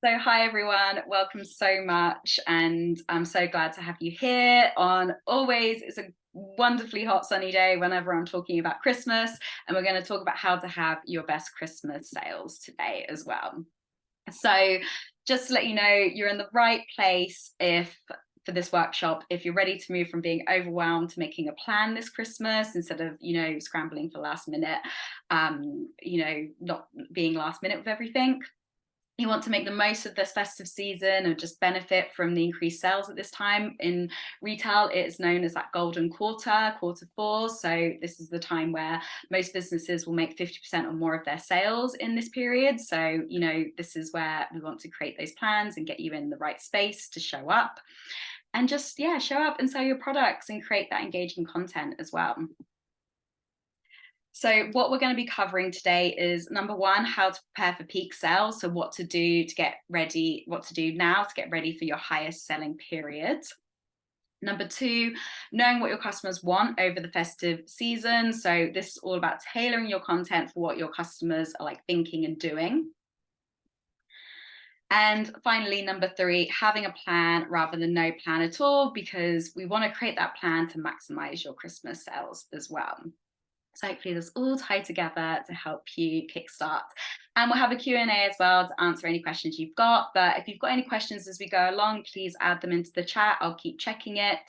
So hi everyone, welcome so much, and I'm so glad to have you here on always. It's a wonderfully hot sunny day whenever I'm talking about Christmas, and we're going to talk about how to have your best Christmas sales today as well. So just to let you know, you're in the right place if for this workshop, if you're ready to move from being overwhelmed to making a plan this Christmas instead of, scrambling for last minute, not being last minute with everything. You want to make the most of this festive season and just benefit from the increased sales at this time. In retail, it's known as that golden quarter 4. So this is the time where most businesses will make 50% or more of their sales in this period. So, this is where we want to create those plans and get you in the right space to show up and just, show up and sell your products and create that engaging content as well. So what we're going to be covering today is number one, how to prepare for peak sales. So what to do to get ready, what to do now to get ready for your highest selling period. Number two, knowing what your customers want over the festive season. So this is all about tailoring your content for what your customers are like thinking and doing. And finally, number three, having a plan rather than no plan at all, because we want to create that plan to maximize your Christmas sales as well. So hopefully this all tied together to help you kickstart. And we'll have a Q&A as well to answer any questions you've got. But if you've got any questions as we go along, please add them into the chat. I'll keep checking it.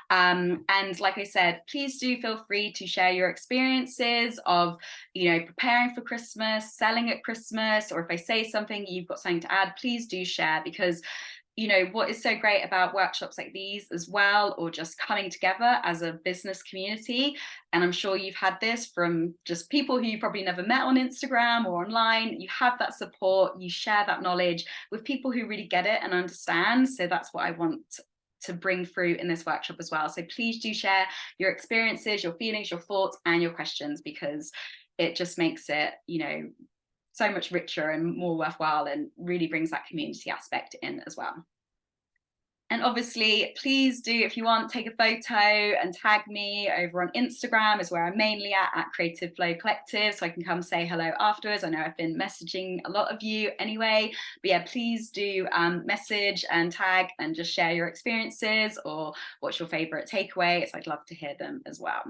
And like I said, please do feel free to share your experiences of, preparing for Christmas, selling at Christmas, or if I say something, you've got something to add, please do share, because what is so great about workshops like these as well, or just coming together as a business community, and I'm sure you've had this from just people who you probably never met on Instagram or online, you have that support, you share that knowledge with people who really get it and understand. So that's what I want to bring through in this workshop as well. So please do share your experiences, your feelings, your thoughts, and your questions, because it just makes it, so much richer and more worthwhile, and really brings that community aspect in as well. And obviously, please do, if you want, take a photo and tag me over on Instagram, is where I'm mainly at Creative Flow Collective, so I can come say hello afterwards. I know I've been messaging a lot of you anyway, but yeah, please do message and tag and just share your experiences or what's your favorite takeaway. So I'd love to hear them as well.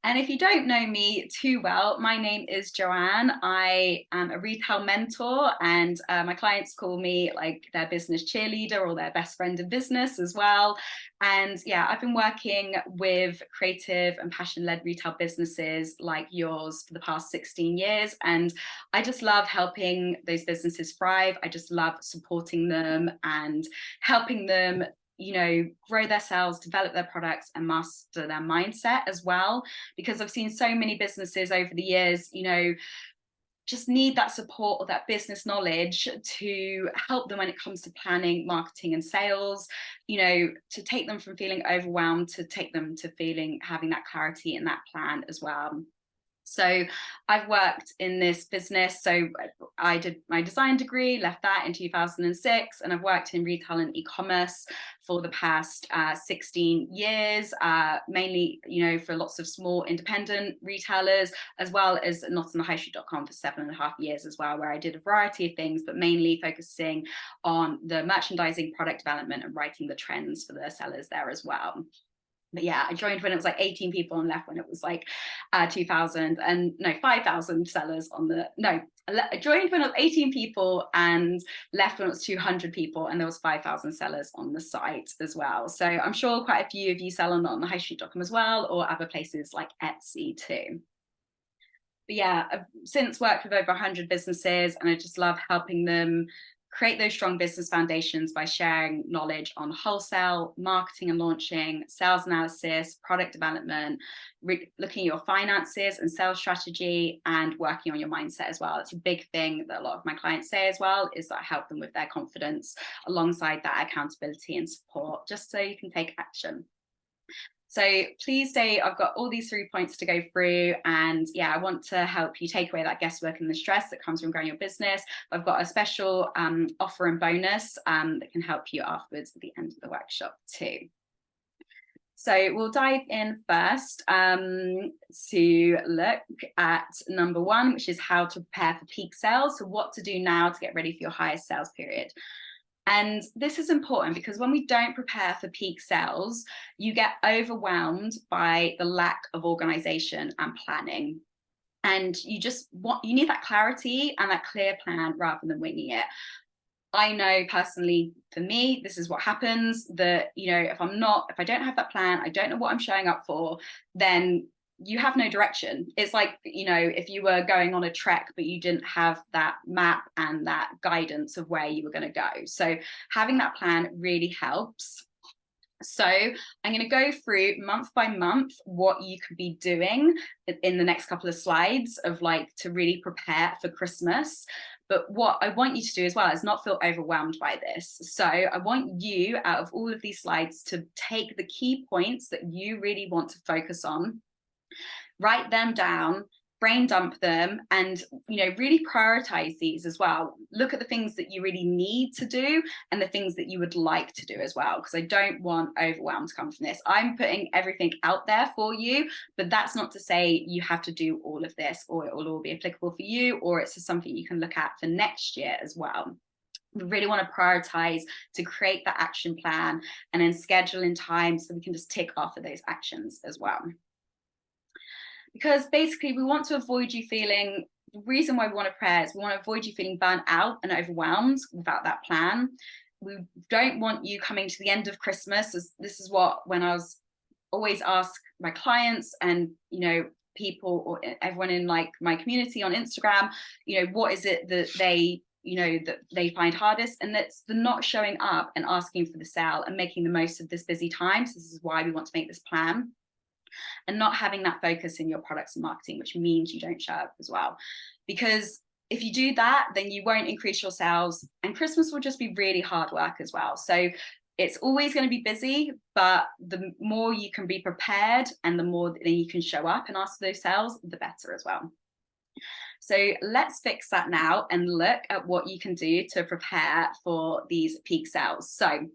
And if you don't know me too well, my name is Joanne. I am a retail mentor, and my clients call me like their business cheerleader or their best friend in business as well. And yeah, I've been working with creative and passion-led retail businesses like yours for the past 16 years. And I just love helping those businesses thrive. I just love supporting them and helping them grow their sales, develop their products, and master their mindset as well. Because I've seen so many businesses over the years, just need that support or that business knowledge to help them when it comes to planning, marketing, and sales, to take them from feeling overwhelmed to take them to having that clarity and that plan as well. So I've worked in this business. So I did my design degree, left that in 2006, and I've worked in retail and e-commerce for the past 16 years, mainly, for lots of small independent retailers, as well as notonthehighstreet.com for 7.5 years as well, where I did a variety of things, but mainly focusing on the merchandising, product development, and writing the trends for the sellers there as well. But yeah, I joined when it was like 18 people and left when it was like 5,000 sellers on the, I joined when it was 18 people and left when it was 200 people, and there was 5,000 sellers on the site as well. So I'm sure quite a few of you sell on notonthehighstreet.com as well, or other places like Etsy too. But yeah, I've since worked with over 100 businesses, and I just love helping them create those strong business foundations by sharing knowledge on wholesale, marketing and launching, sales analysis, product development, looking at your finances and sales strategy, and working on your mindset as well. It's a big thing that a lot of my clients say as well, is that I help them with their confidence alongside that accountability and support, just so you can take action. So please stay, I've got all these 3 points to go through, and yeah, I want to help you take away that guesswork and the stress that comes from growing your business. I've got a special offer and bonus that can help you afterwards at the end of the workshop too. So we'll dive in first to look at number one, which is how to prepare for peak sales. So what to do now to get ready for your highest sales period. And this is important because when we don't prepare for peak sales, you get overwhelmed by the lack of organization and planning. And you need that clarity and that clear plan rather than winging it. I know personally for me, this is what happens, that, if I don't have that plan, I don't know what I'm showing up for, then you have no direction. It's like, if you were going on a trek, but you didn't have that map and that guidance of where you were going to go. So having that plan really helps. So I'm going to go through month by month what you could be doing in the next couple of slides of to really prepare for Christmas. But what I want you to do as well is not feel overwhelmed by this. So I want you, out of all of these slides, to take the key points that you really want to focus on, write them down, brain dump them, and really prioritize these as well. Look at the things that you really need to do and the things that you would like to do as well, because I don't want overwhelm to come from this. I'm putting everything out there for you, but that's not to say you have to do all of this or it will all be applicable for you, or it's just something you can look at for next year as well. We really want to prioritize to create that action plan and then schedule in time so we can just tick off of those actions as well. Because basically we want to avoid you feeling, the reason why we want to prepare is we want to avoid you feeling burnt out and overwhelmed without that plan. We don't want you coming to the end of Christmas. This is what, when I was always ask my clients and, people or everyone in my community on Instagram, what is it that they find hardest? And that's the not showing up and asking for the sale and making the most of this busy time. So this is why we want to make this plan. And not having that focus in your products and marketing, which means you don't show up as well. Because if you do that, then you won't increase your sales, and Christmas will just be really hard work as well. So it's always going to be busy, but the more you can be prepared and the more that you can show up and ask for those sales, the better as well. So let's fix that now and look at what you can do to prepare for these peak sales. So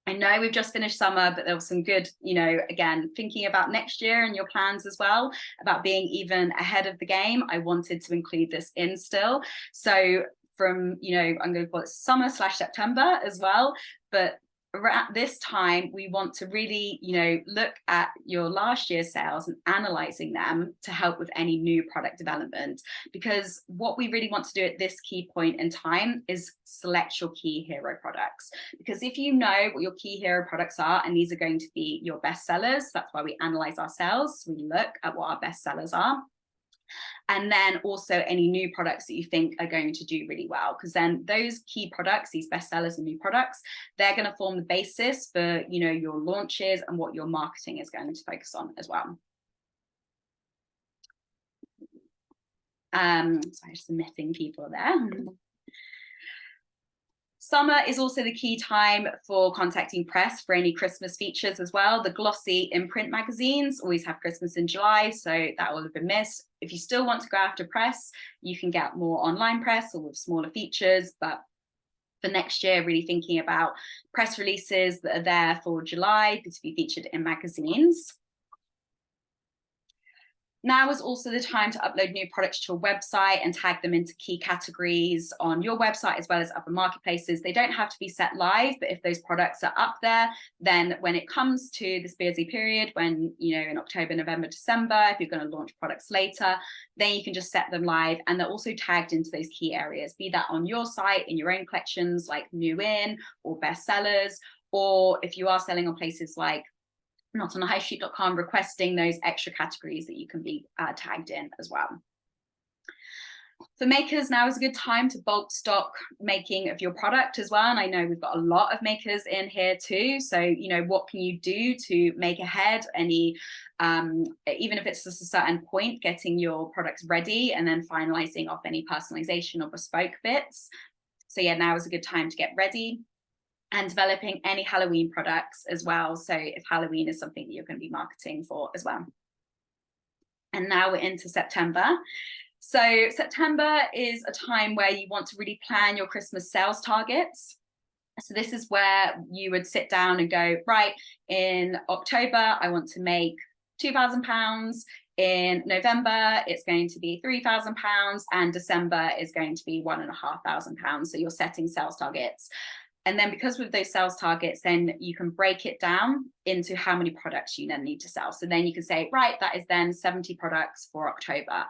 I know we've just finished summer, but there was some good, again, thinking about next year and your plans as well, about being even ahead of the game. I wanted to include this in still. So from, I'm going to call it summer/September as well. But at this time, we want to really, look at your last year's sales and analyzing them to help with any new product development. Because what we really want to do at this key point in time is select your key hero products. Because if you know what your key hero products are, and these are going to be your best sellers, that's why we analyze our sales. We look at what our best sellers are. And then also any new products that you think are going to do really well, because then those key products, these bestsellers and new products, they're going to form the basis for your launches and what your marketing is going to focus on as well. Sorry, just omitting people there. Summer is also the key time for contacting press for any Christmas features as well. The glossy in-print magazines always have Christmas in July, so that will have been missed. If you still want to go after press, you can get more online press or with smaller features, but for next year, really thinking about press releases that are there for July to be featured in magazines. Now is also the time to upload new products to your website and tag them into key categories on your website as well as other marketplaces. They don't have to be set live, but if those products are up there, then when it comes to this busy period, when, in October, November, December, if you're going to launch products later, then you can just set them live, and they're also tagged into those key areas, be that on your site, in your own collections, like new in or bestsellers, or if you are selling on places like notonthehighstreet.com, requesting those extra categories that you can be tagged in as well. For makers, now is a good time to bulk stock making of your product as well. And I know we've got a lot of makers in here too. So, what can you do to make ahead any, even if it's just a certain point, getting your products ready and then finalizing off any personalization or bespoke bits. So yeah, now is a good time to get ready. And developing any Halloween products as well. So if Halloween is something that you're going to be marketing for as well. And now we're into September. So September is a time where you want to really plan your Christmas sales targets. So this is where you would sit down and go, right, in October, I want to make £2,000. In November, it's going to be £3,000, and December is going to be £1,500. So you're setting sales targets. And then because with those sales targets, then you can break it down into how many products you then need to sell. So then you can say, right, that is then 70 products for October.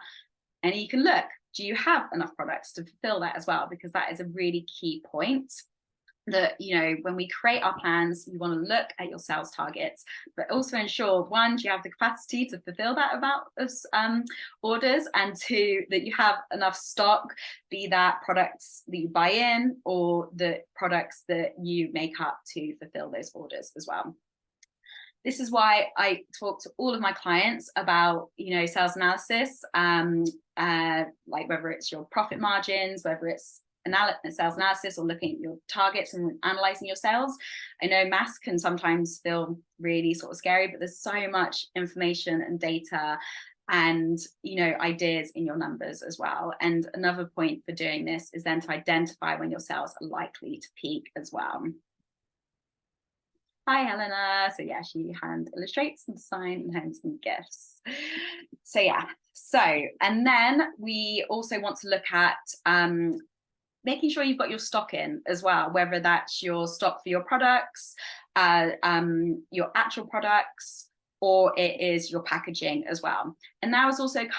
And you can look, do you have enough products to fulfill that as well? Because that is a really key point. That, you know, when we create our plans, you want to look at your sales targets, but also ensure, one, do you have the capacity to fulfill that amount of orders, and two, that you have enough stock, be that products that you buy in or the products that you make up to fulfill those orders as well. This is why I talk to all of my clients about, you know, sales analysis, like whether it's your profit margins, whether it's sales analysis, or looking at your targets and analyzing your sales. I know maths can sometimes feel really sort of scary, but there's so much information and data and, you know, ideas in your numbers as well. And another point for doing this is then to identify when your sales are likely to peak as well. Hi, Helena. So yeah, she hand illustrates and design and hands and gifts. So yeah, and then we also want to look at making sure you've got your stock in as well, whether that's your stock for your products, your actual products, or it is your packaging as well. And now is also a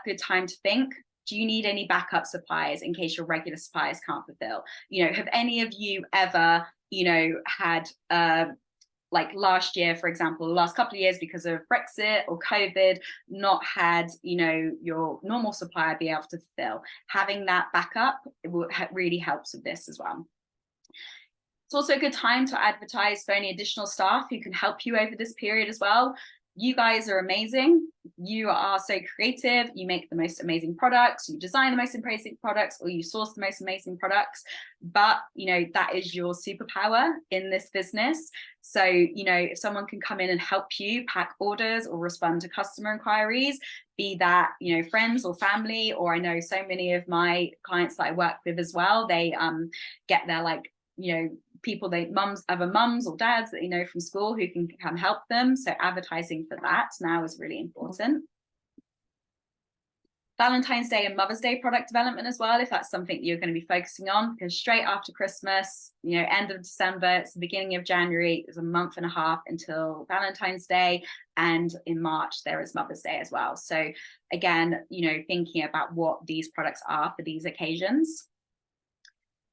good time to think, do you need any backup suppliers in case your regular suppliers can't fulfill? You know, have any of you ever, you know, had like last year, for example, the last couple of years, because of Brexit or COVID, not had, you know, your normal supplier be able to fulfill? Having that backup, it will really helps with this as well. It's also a good time to advertise for any additional staff who can help you over this period as well. You guys are amazing. You are so creative. You make the most amazing products. You design the most amazing products, or you source the most amazing products. But, you know, that is your superpower in this business. So, you know, if someone can come in and help you pack orders or respond to customer inquiries, be that, you know, friends or family, or I know so many of my clients that I work with as well, they get their, like, you know, people, other mums or dads that you know from school who can come help them. So advertising for that now is really important. Valentine's Day and Mother's Day product development as well, if that's something you're going to be focusing on, because straight after Christmas, you know, end of December, it's the beginning of January, there's a month and a half until Valentine's Day, and in March there is Mother's Day as well. So again, you know, thinking about what these products are for these occasions.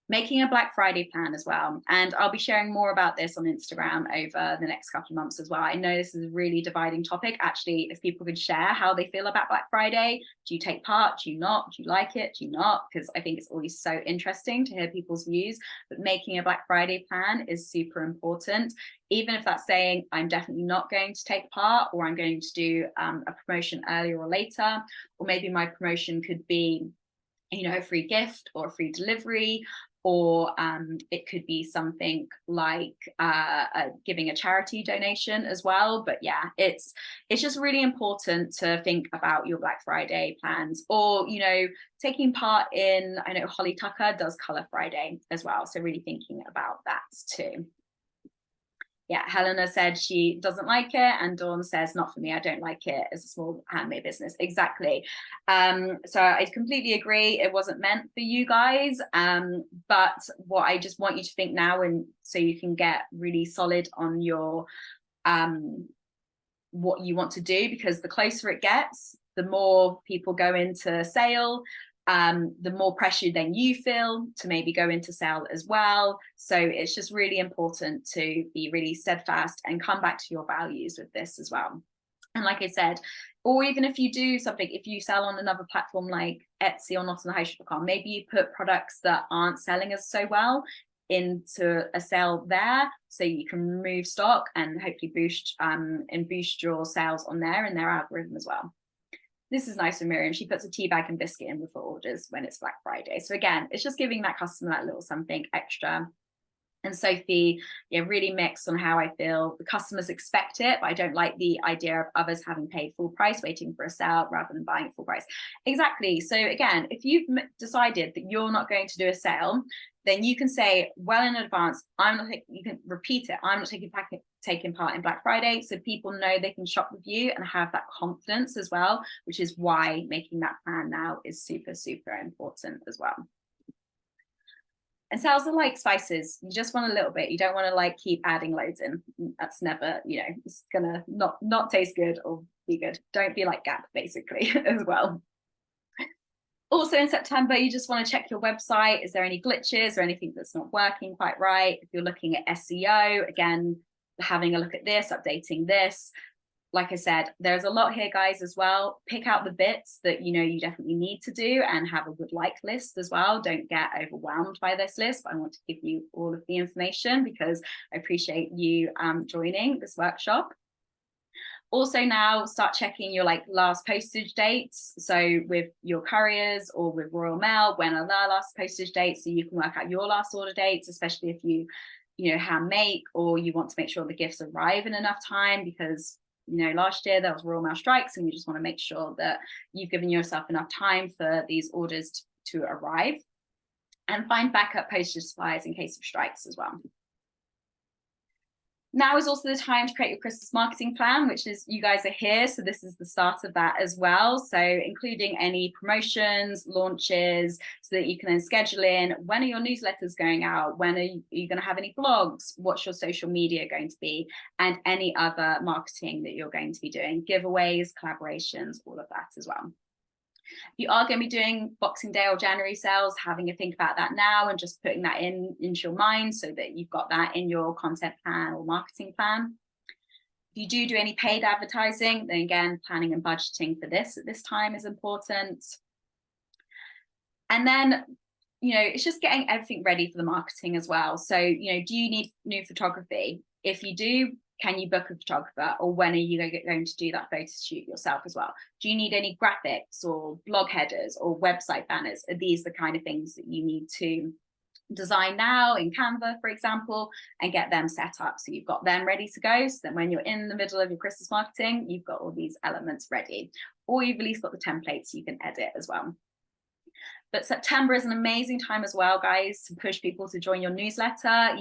Making a Black Friday plan as well. And I'll be sharing more about this on Instagram over the next couple of months as well. I know this is a really dividing topic. Actually, if people could share how they feel about Black Friday, do you take part? Do you not? Do you like it? Do you not? Because I think it's always so interesting to hear people's views. But making a Black Friday plan is super important. Even if that's saying, I'm definitely not going to take part, or I'm going to do a promotion earlier or later, or maybe my promotion could be, you know, a free gift or a free delivery, or it could be something like giving a charity donation as well. But yeah, it's just really important to think about your Black Friday plans, or, you know, taking part in, I know Holly Tucker does Colour Friday as well, so really thinking about that too. Yeah, Helena said she doesn't like it, and Dawn says, not for me, I don't like it as a small handmade business. Exactly. So I completely agree, it wasn't meant for you guys, but what I just want you to think now, and so you can get really solid on your what you want to do, because the closer it gets, the more people go into sale, the more pressure then you feel to maybe go into sale as well. So it's just really important to be really steadfast and come back to your values with this as well. And like I said, or even if you do something, if you sell on another platform like Etsy or notonthehighstreet.com, maybe you put products that aren't selling as so well into a sale there, so you can remove stock and hopefully boost your sales on there and their algorithm as well. This is nice for Miriam. She puts a tea bag and biscuit in with her orders when it's Black Friday. So again, it's just giving that customer that little something extra. And Sophie, yeah, really mixed on how I feel. The customers expect it, but I don't like the idea of others having paid full price, waiting for a sale rather than buying full price. Exactly. So again, if you've decided that you're not going to do a sale, then you can say well in advance, you can repeat it, I'm not taking part in Black Friday, so people know they can shop with you and have that confidence as well, which is why making that plan now is super, super important as well. And sales are like spices. You just want a little bit. You don't want to like keep adding loads in. That's never, it's gonna not taste good or be good. Don't be like Gap, basically, as well. Also in September, you just want to check your website. Is there any glitches or anything that's not working quite right? If you're looking at SEO, again, having a look at this, updating this. Like I said, there's a lot here, guys, as well. Pick out the bits that you definitely need to do and have a would like list as well. Don't get overwhelmed by this list, but I want to give you all of the information because I appreciate you joining this workshop. Also now start checking your last postage dates. So with your couriers or with Royal Mail, when are their last postage dates, so you can work out your last order dates, especially if you hand make or you want to make sure the gifts arrive in enough time, because last year there was Royal Mail strikes and you just want to make sure that you've given yourself enough time for these orders to arrive, and find backup postage supplies in case of strikes as well. Now is also the time to create your Christmas marketing plan, which is, you guys are here, so this is the start of that as well. So including any promotions, launches, so that you can then schedule in when are your newsletters going out, when are you going to have any blogs, what's your social media going to be, and any other marketing that you're going to be doing, giveaways, collaborations, all of that as well. You are going to be doing Boxing Day or January sales, having a think about that now and just putting that into your mind so that you've got that in your content plan or marketing plan. If you do any paid advertising, then again, planning and budgeting for this at this time is important. And then, it's just getting everything ready for the marketing as well. So, do you need new photography? If you do, can you book a photographer, or when are you going to do that photo shoot yourself as well? Do you need any graphics or blog headers or website banners? Are these the kind of things that you need to design now in Canva, for example, and get them set up so you've got them ready to go, so that when you're in the middle of your Christmas marketing, you've got all these elements ready, or you've at least got the templates you can edit as well. But September is an amazing time as well, guys, to push people to join your newsletter.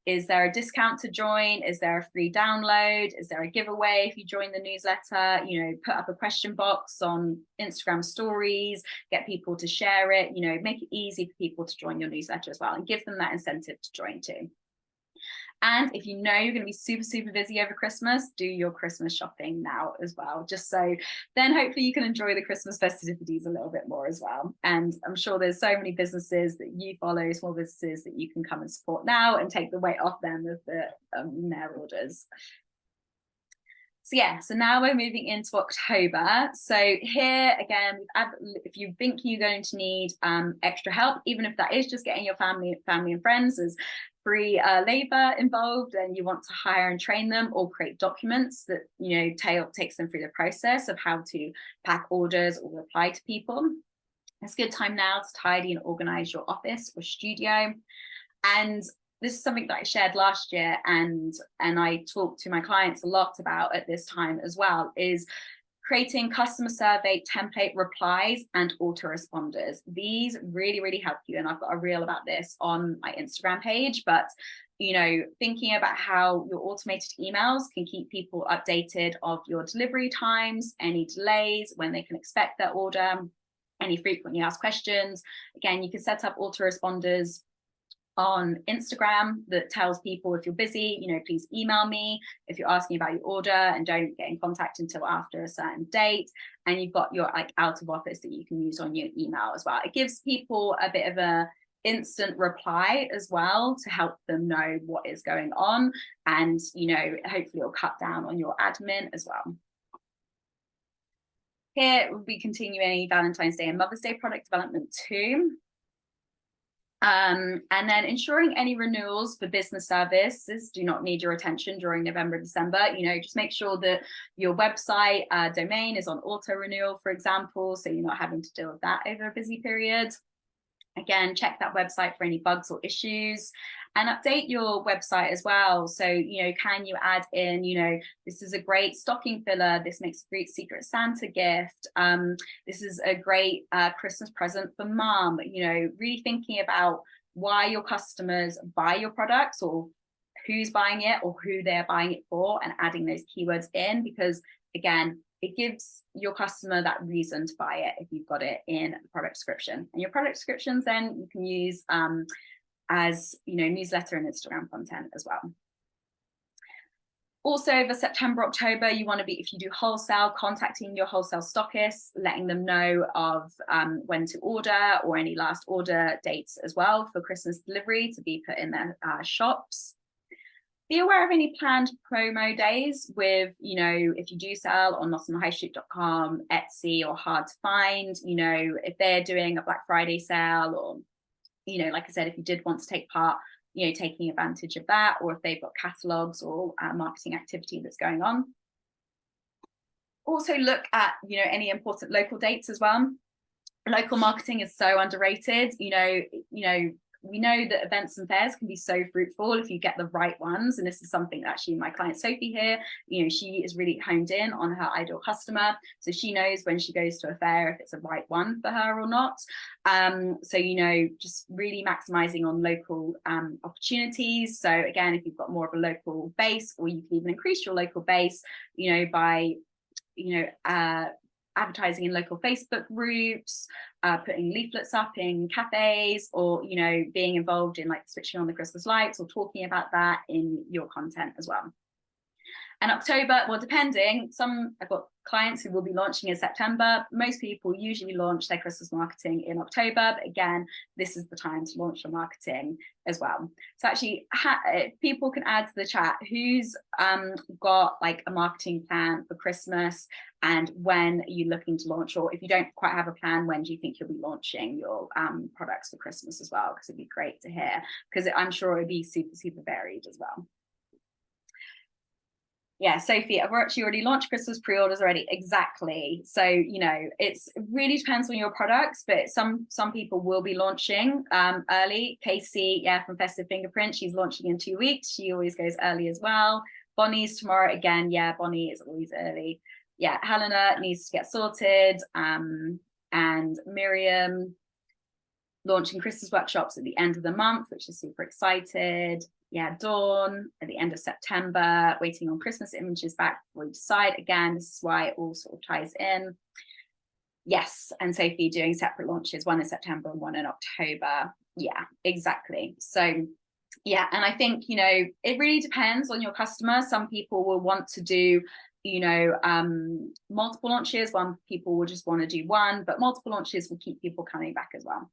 Is there a discount to join? Is there a free download? Is there a giveaway if you join the newsletter? Put up a question box on Instagram stories, get people to share it, make it easy for people to join your newsletter as well, and give them that incentive to join too. And if you're going to be super, super busy over Christmas, do your Christmas shopping now as well, just so then hopefully you can enjoy the Christmas festivities a little bit more as well. And I'm sure there's so many businesses that you follow, small businesses, that you can come and support now and take the weight off them of their orders. So now we're moving into October. So here again, if you think you're going to need extra help, even if that is just getting your family and friends as free labor involved, and you want to hire and train them or create documents that Tailor takes them through the process of how to pack orders or reply to people, it's a good time now to tidy and organize your office or studio. And this is something that I shared last year and I talk to my clients a lot about at this time as well, is creating customer survey template replies and autoresponders. These really, really help you. And I've got a reel about this on my Instagram page, but thinking about how your automated emails can keep people updated of your delivery times, any delays, when they can expect their order, any frequently asked questions. Again, you can set up autoresponders on Instagram that tells people, if you're busy, please email me if you're asking about your order, and don't get in contact until after a certain date. And you've got your out of office that you can use on your email as well. It gives people a bit of a instant reply as well to help them know what is going on, and hopefully it'll cut down on your admin as well. Here we'll be continuing Valentine's Day and Mother's Day product development too. And then ensuring any renewals for business services do not need your attention during November, December. Just make sure that your website domain is on auto renewal, for example, so you're not having to deal with that over a busy period. Again, check that website for any bugs or issues, and update your website as well. So, can you add in, this is a great stocking filler. This makes a great Secret Santa gift. This is a great Christmas present for mom. Really thinking about why your customers buy your products, or who's buying it, or who they're buying it for, and adding those keywords in, because again, it gives your customer that reason to buy it if you've got it in the product description. And your product descriptions then you can use as, you know, newsletter and Instagram content as well. Also, over September, October, you want to be, if you do wholesale, contacting your wholesale stockists, letting them know of when to order, or any last order dates as well for Christmas delivery to be put in their shops. Be aware of any planned promo days with, you know, if you do sell on notonthehighstreet.com, Etsy, or hard to find, you know, if they're doing a Black Friday sale, or, you know, like I said, if you did want to take part, you know, taking advantage of that, or if they've got catalogs or marketing activity that's going on. Also look at, you know, any important local dates as well. Local marketing is so underrated. You know, we know that events and fairs can be so fruitful if you get the right ones. And this is something that actually my client Sophie here, you know, she is really honed in on her ideal customer. So she knows when she goes to a fair if it's a right one for her or not. So, you know, just really maximizing on local opportunities. So again, if you've got more of a local base, or you can even increase your local base, you know, by, you know, advertising in local Facebook groups, putting leaflets up in cafes, or, you know, being involved in like switching on the Christmas lights, or talking about that in your content as well. And October, well, depending, I've got clients who will be launching in September. Most people usually launch their Christmas marketing in October, but again, this is the time to launch your marketing as well. So actually, people can add to the chat who's got like a marketing plan for Christmas, and when are you looking to launch, or if you don't quite have a plan, when do you think you'll be launching your products for Christmas as well? Because it'd be great to hear, because I'm sure it'd be super, super varied as well. Yeah, Sophie, I've actually already launched Christmas pre-orders already. Exactly. So, you know, it really depends on your products, but some people will be launching early. Casey, yeah, from Festive Fingerprint, she's launching in 2 weeks. She always goes early as well. Bonnie's tomorrow again. Yeah, Bonnie is always early. Yeah, Helena needs to get sorted. And Miriam launching Christmas workshops at the end of the month, which is super excited. Yeah, Dawn at the end of September, waiting on Christmas images back before we decide. Again, this is why it all sort of ties in. Yes, and Sophie doing separate launches, one in September and one in October. Yeah, exactly. So yeah, and I think, you know, it really depends on your customer. Some people will want to do, you know, multiple launches. One people will just want to do one, but multiple launches will keep people coming back as well.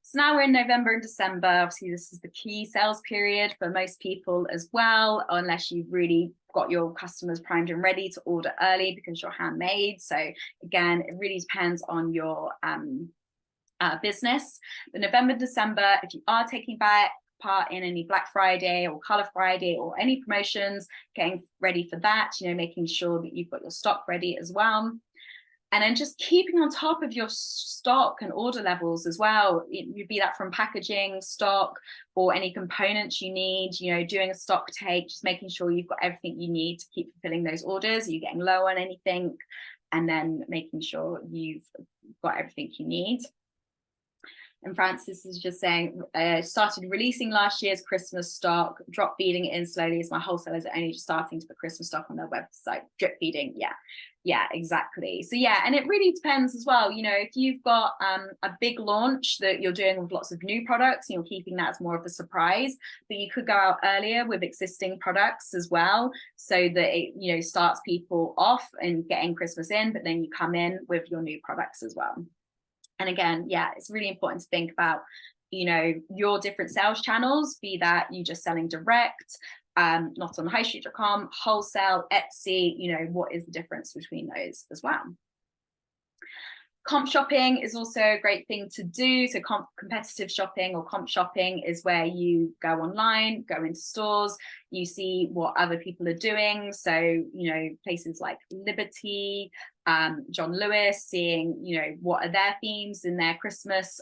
So now we're in November and December. Obviously, this is the key sales period for most people as well, unless you've really got your customers primed and ready to order early because you're handmade. So again, it really depends on your business. But November, December, if you are taking part in any Black Friday or Color Friday or any promotions, getting ready for that, you know, making sure that you've got your stock ready as well. And then just keeping on top of your stock and order levels as well. It be that from packaging, stock, or any components you need, you know, doing a stock take, just making sure you've got everything you need to keep fulfilling those orders. Are you getting low on anything? And then making sure you've got everything you need. And Francis is just saying, started releasing last year's Christmas stock, drop feeding it in slowly as my wholesalers are only just starting to put Christmas stock on their website. Drip feeding, yeah, exactly. So yeah, and it really depends as well. You know, if you've got a big launch that you're doing with lots of new products, and you're keeping that as more of a surprise, but you could go out earlier with existing products as well, so that it, you know, starts people off and getting Christmas in, but then you come in with your new products as well. And again, yeah, it's really important to think about, you know, your different sales channels, be that you just selling direct, not on highstreet.com, wholesale, Etsy, you know, what is the difference between those as well. Comp shopping is also a great thing to do. So competitive shopping or comp shopping is where you go online, go into stores, you see what other people are doing. So, you know, places like Liberty, John Lewis, seeing, you know, what are their themes in their Christmas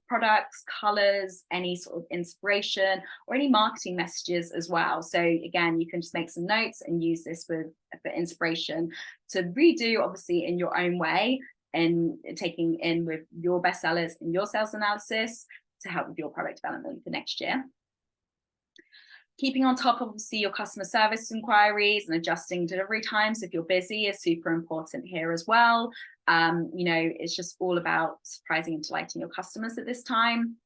products, colors, any sort of inspiration or any marketing messages as well. So again, you can just make some notes and use this for inspiration to redo, obviously, in your own way, and taking in with your bestsellers and your sales analysis, to help with your product development for next year. Keeping on top of obviously your customer service inquiries and adjusting delivery times if you're busy is super important here as well. You know, it's just all about surprising and delighting your customers at this time.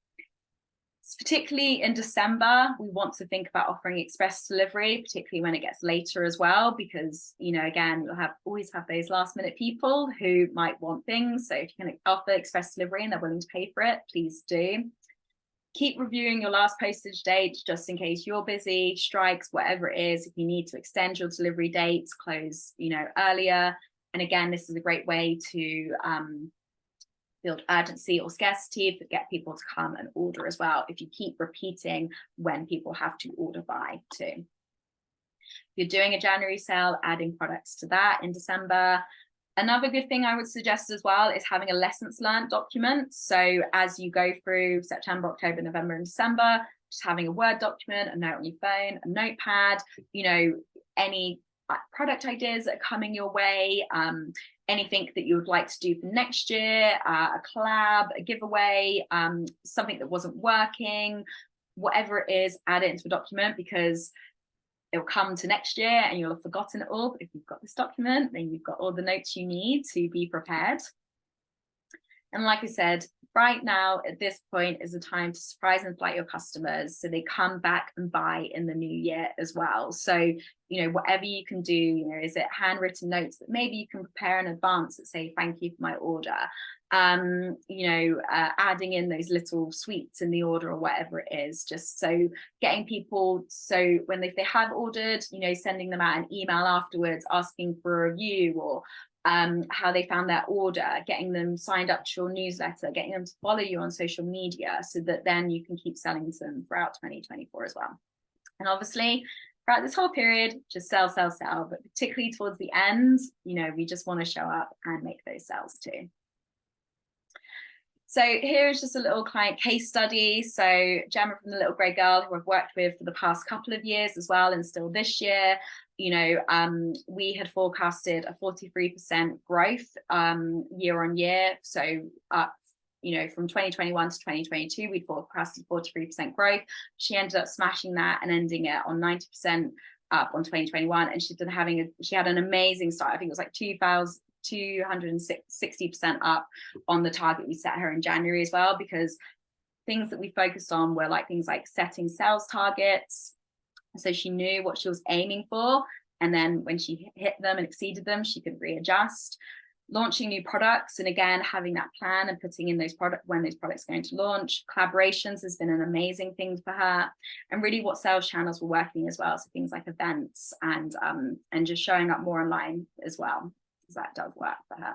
Particularly in December, we want to think about offering express delivery, particularly when it gets later as well, because, you know, again, you'll always have those last minute people who might want things. So if you can offer express delivery and they're willing to pay for it, please do. Keep reviewing your last postage date just in case you're busy, strikes, whatever it is. If you need to extend your delivery dates, close, you know, earlier. And again, this is a great way to build urgency or scarcity to get people to come and order as well, if you keep repeating when people have to order by too. If you're doing a January sale, adding products to that in December. Another good thing I would suggest as well is having a lessons learned document. So as you go through September, October, November, and December, just having a Word document, a note on your phone, a notepad, you know, any product ideas that are coming your way, anything that you would like to do for next year, a collab, a giveaway, something that wasn't working, whatever it is, add it into a document, because it'll come to next year and you'll have forgotten it all. But if you've got this document, then you've got all the notes you need to be prepared. And like I said, right now at this point is the time to surprise and delight your customers so they come back and buy in the new year as well. So, you know, whatever you can do, you know, is it handwritten notes that maybe you can prepare in advance that say thank you for my order, you know, adding in those little sweets in the order or whatever it is, just so getting people, so when they have ordered, you know, sending them out an email afterwards asking for a review, or how they found their order, getting them signed up to your newsletter, getting them to follow you on social media, so that then you can keep selling to them throughout 2024 as well. And obviously throughout this whole period, just sell, sell, sell, but particularly towards the end, you know, we just want to show up and make those sales too. So here is just a little client case study. So Gemma from the Little Grey Girl, who I've worked with for the past couple of years as well, and still this year, you know, we had forecasted a 43% growth year on year. So up, you know, from 2021 to 2022, we forecasted 43% growth. She ended up smashing that and ending it on 90% up on 2021. And she had an amazing start. I think it was like 260% up on the target we set her in January as well, because things that we focused on were like things like setting sales targets. So she knew what she was aiming for. And then when she hit them and exceeded them, she could readjust. Launching new products, and again, having that plan and putting in those products when those products are going to launch. Collaborations has been an amazing thing for her, and really what sales channels were working as well. So things like events and just showing up more online as well, because that does work for her.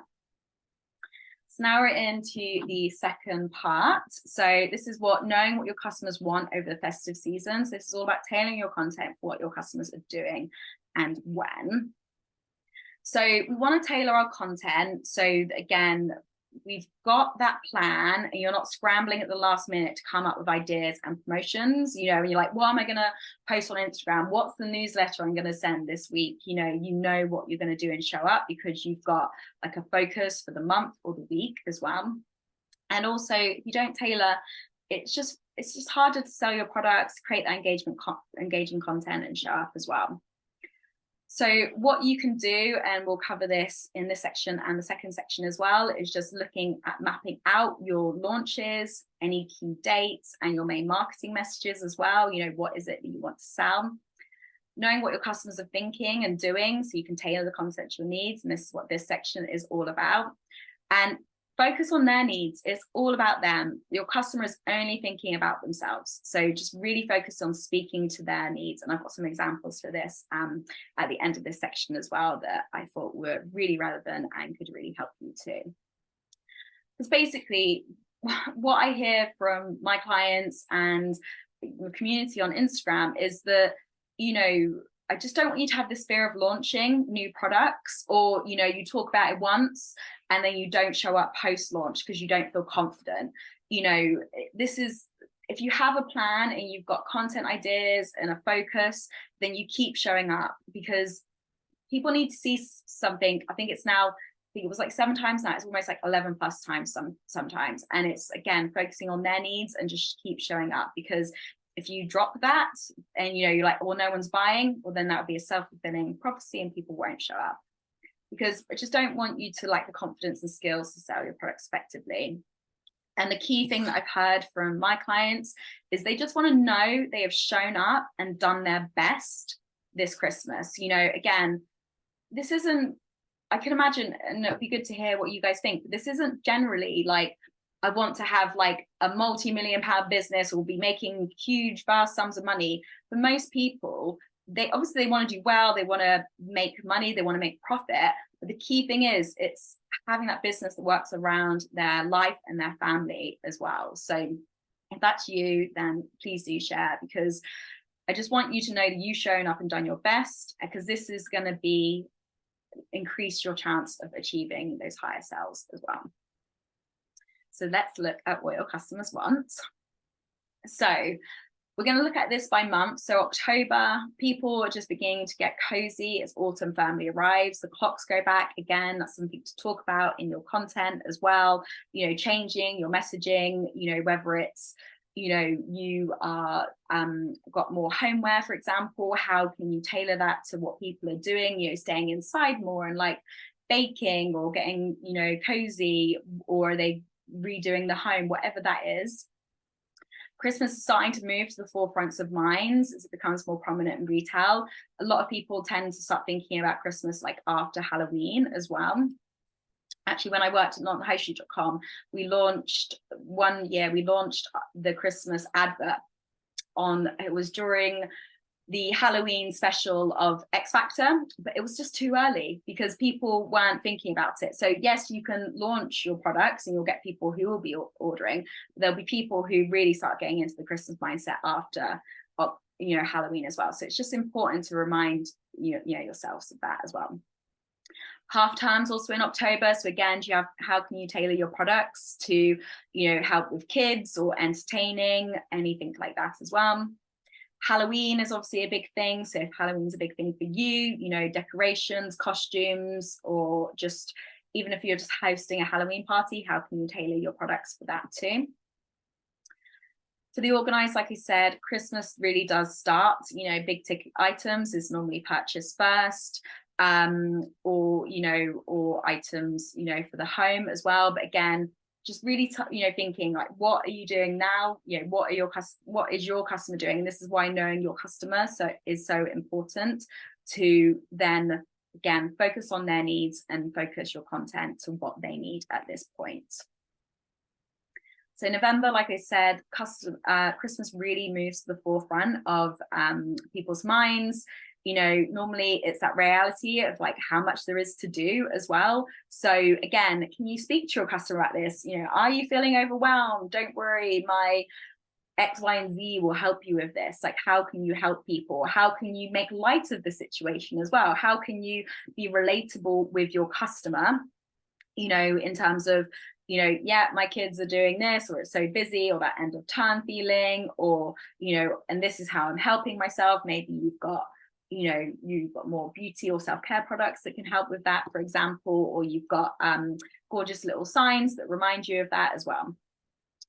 So now we're into the second part. So this is knowing what your customers want over the festive season. So this is all about tailoring your content for what your customers are doing and when. So we want to tailor our content so that, again, we've got that plan and you're not scrambling at the last minute to come up with ideas and promotions, you know, and you're like, what am I going to post on Instagram? What's the newsletter I'm going to send this week? You know what you're going to do and show up, because you've got like a focus for the month or the week as well. And also, if you don't tailor, it's just harder to sell your products, create that engaging content and show up as well. So what you can do, and we'll cover this in this section and the second section as well, is just looking at mapping out your launches, any key dates, and your main marketing messages as well. You know, what is it that you want to sell? Knowing what your customers are thinking and doing so you can tailor the content to your needs. And this is what this section is all about. And focus on their needs. It's all about them. Your customer is only thinking about themselves. So just really focus on speaking to their needs. And I've got some examples for this at the end of this section as well that I thought were really relevant and could really help you too. Because basically what I hear from my clients and the community on Instagram is that, you know, I just don't want you to have this fear of launching new products, or, you know, you talk about it once and then you don't show up post-launch because you don't feel confident. You know, if you have a plan and you've got content ideas and a focus, then you keep showing up, because people need to see something. I think it's now think it was like 7 times now, it's almost like 11 plus times sometimes. And it's, again, focusing on their needs and just keep showing up, because if you drop that and you're like, well, no one's buying, well, then that would be a self-fulfilling prophecy and people won't show up. Because I just don't want you to lack the confidence and skills to sell your products effectively. And the key thing that I've heard from my clients is they just want to know they have shown up and done their best this Christmas. Again, this isn't, I can imagine, and it would be good to hear what you guys think, but this isn't generally like, I want to have like a multi-million-pound business or be making huge, vast sums of money. For most people, they obviously they want to do well, they want to make money, they want to make profit. But the key thing is it's having that business that works around their life and their family as well. So if that's you, then please do share, because I just want you to know that you've shown up and done your best, because this is going to be increase your chance of achieving those higher sales as well. So let's look at what your customers want. So we're going to look at this by month. So October, people are just beginning to get cozy as autumn firmly arrives. The clocks go back again. That's something to talk about in your content as well. Changing your messaging, whether it's, you are got more homeware, for example, how can you tailor that to what people are doing, staying inside more and like baking or getting, cozy, or are they redoing the home, whatever that is. Christmas is starting to move to the forefronts of minds as it becomes more prominent in retail. A lot of people tend to start thinking about Christmas like after Halloween as well. Actually, when I worked at notthehighstreet.com, we launched the Christmas advert it was during the Halloween special of X Factor, but it was just too early because people weren't thinking about it. So yes, you can launch your products and you'll get people who will be ordering. There'll be people who really start getting into the Christmas mindset after Halloween as well. So it's just important to remind yourselves of that as well. Half terms also in October. So again, how can you tailor your products to help with kids or entertaining, anything like that as well. Halloween is obviously a big thing. So if Halloween's a big thing for you, decorations, costumes, or just even if you're just hosting a Halloween party, how can you tailor your products for that too? For the organized, like I said, Christmas really does start, big ticket items is normally purchased first, or items, for the home as well. But again, just really thinking like, what are you doing now? What is your customer doing? And this is why knowing your customer is so important, to then again focus on their needs and focus your content to what they need at this point. So November, like I said, Christmas really moves to the forefront of people's minds. Normally it's that reality of like how much there is to do as well. So again, can you speak to your customer about this? Are you feeling overwhelmed? Don't worry, my X, Y, and Z will help you with this. Like, how can you help people? How can you make light of the situation as well? How can you be relatable with your customer? In terms of, yeah, my kids are doing this, or it's so busy, or that end of term feeling, or, and this is how I'm helping myself. Maybe you've got more beauty or self-care products that can help with that, for example, or you've got gorgeous little signs that remind you of that as well.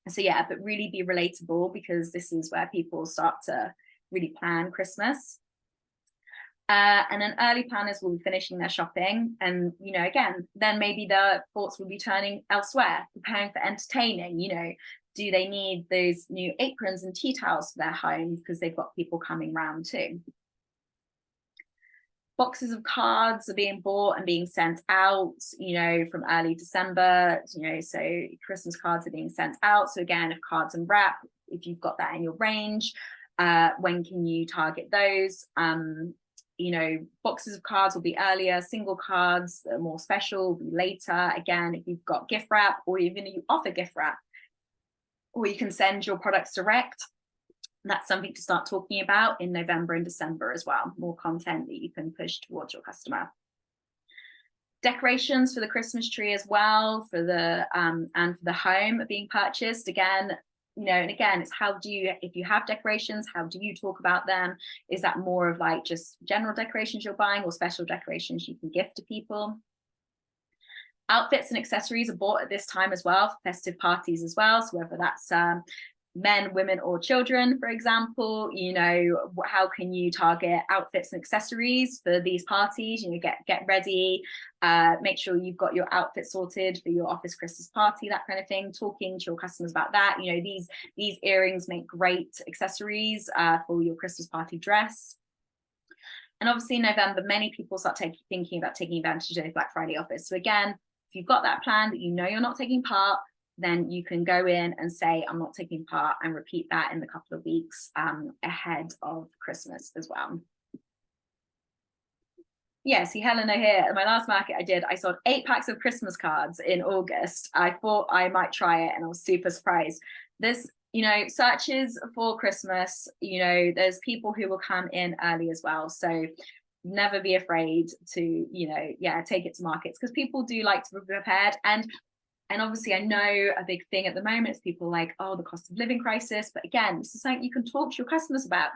So yeah, but really be relatable, because this is where people start to really plan Christmas. And then early planners will be finishing their shopping, and again, then maybe their thoughts will be turning elsewhere, preparing for entertaining. Do they need those new aprons and tea towels for their home because they've got people coming round too? Boxes of cards are being bought and being sent out, from early December, so Christmas cards are being sent out. So again, if cards and wrap, if you've got that in your range, when can you target those? Boxes of cards will be earlier, single cards that are more special will be later. Again, if you've got gift wrap, or even you offer gift wrap, or you can send your products direct, that's something to start talking about in November and December as well. More content that you can push towards your customer. Decorations for the Christmas tree as well, for the and for the home being purchased. Again, and again, it's if you have decorations, how do you talk about them? Is that more of like just general decorations you're buying, or special decorations you can gift to people? Outfits and accessories are bought at this time as well for festive parties as well. So whether that's men, women, or children, for example, you know, how can you target outfits and accessories for these parties? You know, get ready, make sure you've got your outfit sorted for your office Christmas party, that kind of thing. Talking to your customers about that. You know, these earrings make great accessories for your Christmas party dress. And obviously in November, many people start thinking about taking advantage of Black Friday offers. So again, if you've got that plan that you know you're not taking part, then you can go in and say, I'm not taking part, and repeat that in the couple of weeks ahead of Christmas as well. Yeah, see Helena here. At my last market I sold 8 packs of Christmas cards in August. I thought I might try it and I was super surprised. There's, you know, searches for Christmas, you know, there's people who will come in early as well. So never be afraid to, you know, yeah, take it to markets, because people do like to be prepared. And obviously, I know a big thing at the moment is people like, oh, the cost of living crisis. But again, this is something you can talk to your customers about.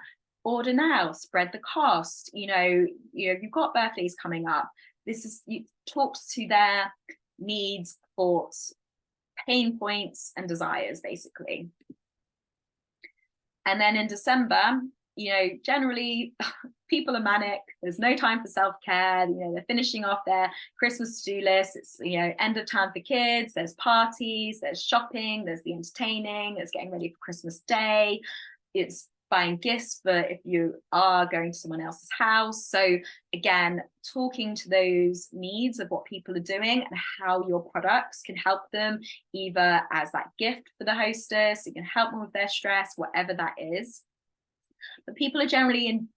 Order now, spread the cost. You know, you've got birthdays coming up. This is, you talk to their needs, thoughts, pain points, and desires, basically. And then in December, you know, generally people are manic. There's no time for self-care. You know, they're finishing off their Christmas to-do list. It's, you know, end of time for kids. There's parties, there's shopping, there's the entertaining, there's getting ready for Christmas Day. It's buying gifts for if you are going to someone else's house. So again, talking to those needs of what people are doing and how your products can help them, either as that gift for the hostess, it can help them with their stress, whatever that is. But people are generally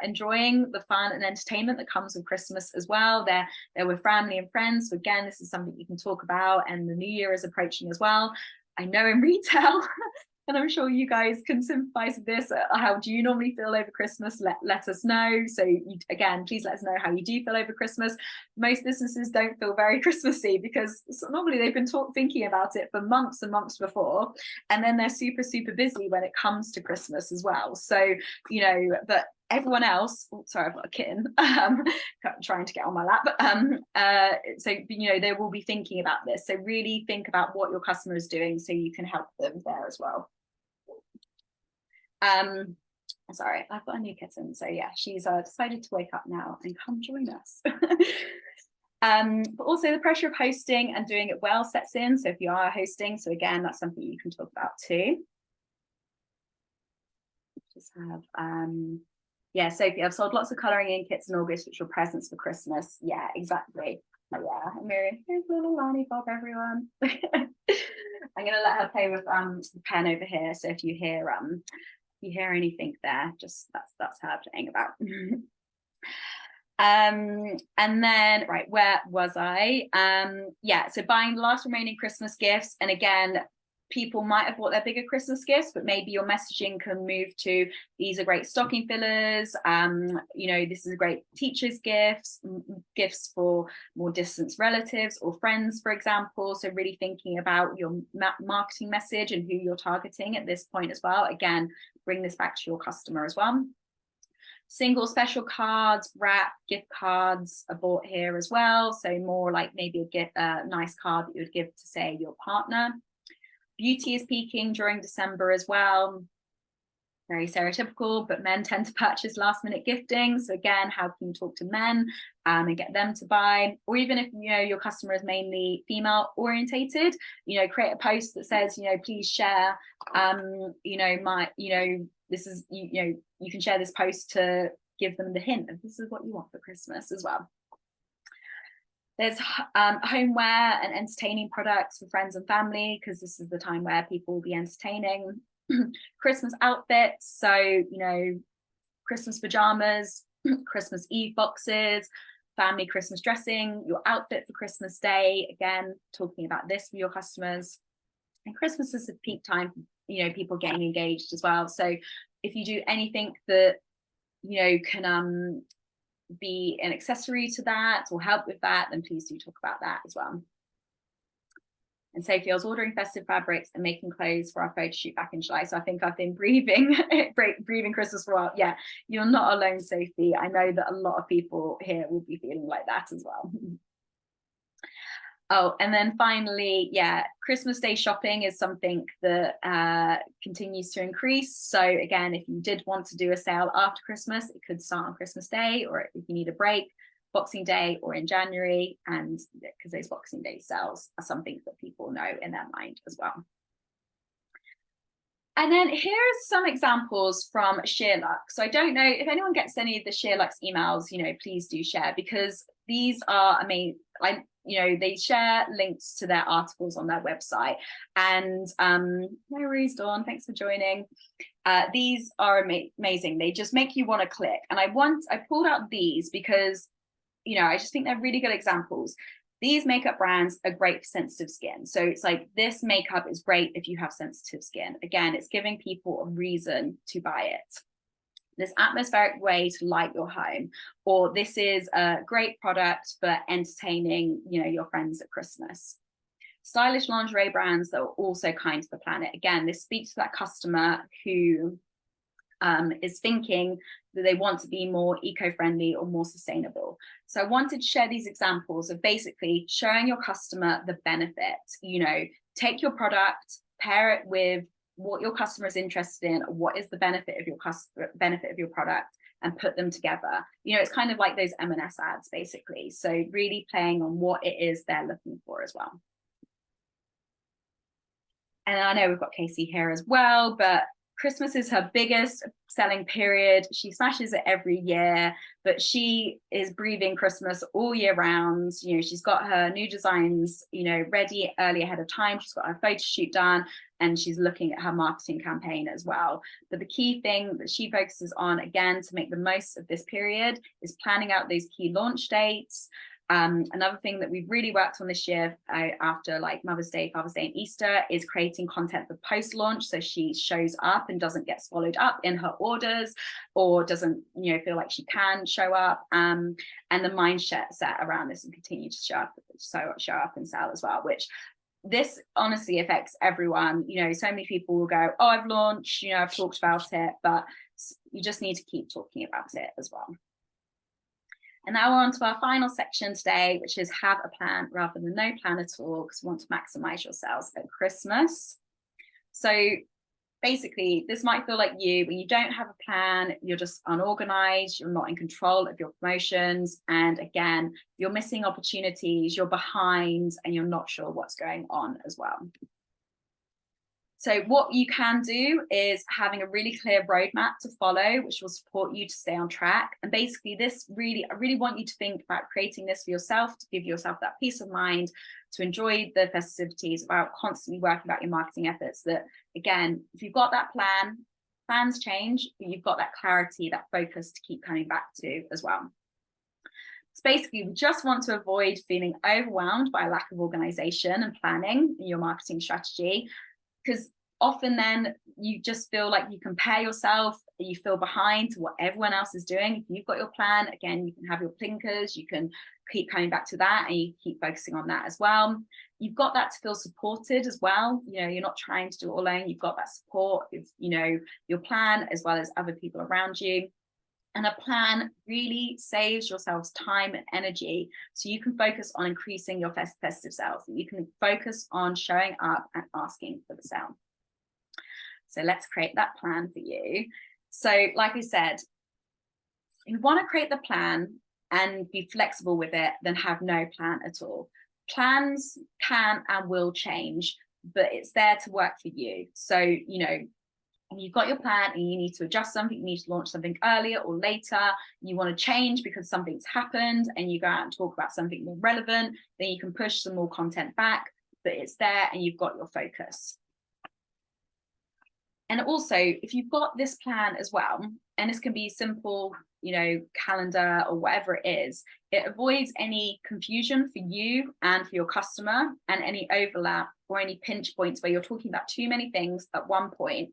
enjoying the fun and entertainment that comes with Christmas as well. They're with family and friends. So again, this is something you can talk about, and the new year is approaching as well. I know in retail, and I'm sure you guys can sympathize with this. How do you normally feel over Christmas? Let us know. So again, please let us know how you do feel over Christmas. Most businesses don't feel very Christmassy because normally they've been thinking about it for months and months before, and then they're super, super busy when it comes to Christmas as well. So, you know, but everyone else, oh, sorry, I've got a kitten trying to get on my lap. So, you know, they will be thinking about this. So really think about what your customer is doing so you can help them there as well. Sorry, I've got a new kitten. So yeah, she's decided to wake up now and come join us. But also the pressure of hosting and doing it well sets in. So if you are hosting, so again, that's something you can talk about too. Just have yeah, Sophie, I've sold lots of colouring in kits in August, which were presents for Christmas. Yeah, exactly. Oh, yeah, Miriam, here's a little Lani Bob, everyone. I'm gonna let her play with the pen over here. So if you hear anything there, just that's her playing about. And then right, where was I? Yeah, so buying the last remaining Christmas gifts, and again, people might have bought their bigger Christmas gifts, but maybe your messaging can move to, these are great stocking fillers, you know, this is a great teacher's gifts for more distant relatives or friends, for example. So really thinking about your marketing message and who you're targeting at this point as well. Again, bring this back to your customer as well. Single special cards, wrap, gift cards are bought here as well. So more like maybe a nice card that you would give to, say, your partner. Beauty is peaking during December as well. Very stereotypical, but men tend to purchase last minute gifting. So again, how can you talk to men and get them to buy? Or even if, you know, your customer is mainly female orientated, you know, create a post that says, you know, please share, you know, this is, you know, you can share this post to give them the hint of this is what you want for Christmas as well. There's homeware and entertaining products for friends and family, because this is the time where people will be entertaining. Christmas outfits, so, you know, Christmas pajamas, Christmas Eve boxes, family Christmas dressing, your outfit for Christmas Day, again, talking about this with your customers. And Christmas is a peak time, you know, people getting engaged as well. So if you do anything that, you know, can be an accessory to that or help with that, then please do talk about that as well. And Sophie, I was ordering festive fabrics and making clothes for our photo shoot back in July. So I think I've been breathing Christmas for a while. Yeah, you're not alone, Sophie. I know that a lot of people here will be feeling like that as well. Oh, and then finally, yeah, Christmas Day shopping is something that continues to increase. So again, if you did want to do a sale after Christmas, it could start on Christmas Day, or if you need a break, Boxing Day or in January, and because those Boxing Day sales are something that people know in their mind as well. And then here are some examples from SheerLuxe. So I don't know if anyone gets any of the SheerLuxe emails, please do share, because these are amazing. They share links to their articles on their website. And no worries, Dawn, thanks for joining. These are amazing. They just make you want to click. And I pulled out these because, I just think they're really good examples. These makeup brands are great for sensitive skin. So it's like, this makeup is great if you have sensitive skin. Again, it's giving people a reason to buy it. This atmospheric way to light your home, or this is a great product for entertaining, your friends at Christmas. Stylish lingerie brands that are also kind to the planet. Again, this speaks to that customer who is thinking that they want to be more eco-friendly or more sustainable. So I wanted to share these examples of basically showing your customer the benefit. Take your product, pair it with what your customer is interested in, what is the benefit of your product, and put them together. It's kind of like those M&S ads, basically. So really playing on what it is they're looking for as well. And I know we've got Casey here as well, but Christmas is her biggest selling period. She smashes it every year, but she is breathing Christmas all year round. She's got her new designs, ready early ahead of time. She's got her photo shoot done, and she's looking at her marketing campaign as well. But the key thing that she focuses on, again, to make the most of this period, is planning out those key launch dates. Another thing that we've really worked on this year after like Mother's Day, Father's Day and Easter is creating content for post-launch, so she shows up and doesn't get swallowed up in her orders, or doesn't feel like she can show up, and the mindset set around this and continue to show up and sell as well, which this honestly affects everyone. So many people will go, oh, I've launched, I've talked about it, but you just need to keep talking about it as well. And now we're on to our final section today, which is have a plan rather than no plan at all, because we want to maximize your sales at Christmas. So basically, this might feel like when you don't have a plan, you're just unorganized, you're not in control of your promotions. And again, you're missing opportunities, you're behind, and you're not sure what's going on as well. So what you can do is having a really clear roadmap to follow, which will support you to stay on track. And basically I really want you to think about creating this for yourself, to give yourself that peace of mind, to enjoy the festivities, about constantly working about your marketing efforts. That again, if you've got that plan, plans change, but you've got that clarity, that focus to keep coming back to as well. So basically, we just want to avoid feeling overwhelmed by a lack of organization and planning in your marketing strategy, because often then you just feel like you compare yourself, you feel behind to what everyone else is doing. If you've got your plan, again, you can have your blinkers, you can keep coming back to that, and you keep focusing on that as well. You've got that to feel supported as well. You're not trying to do it all alone. You've got that support of, your plan, as well as other people around you. And a plan really saves yourselves time and energy, so you can focus on increasing your festive sales. You can focus on showing up and asking for the sale. So let's create that plan for you. So like I said, if you want to create the plan and be flexible with it, then have no plan at all. Plans can and will change, but it's there to work for you. So, you've got your plan and you need to adjust something, you need to launch something earlier or later, you want to change because something's happened and you go out and talk about something more relevant, then you can push some more content back, but it's there and you've got your focus. And also, if you've got this plan as well, and this can be simple, calendar or whatever it is, it avoids any confusion for you and for your customer, and any overlap or any pinch points where you're talking about too many things at one point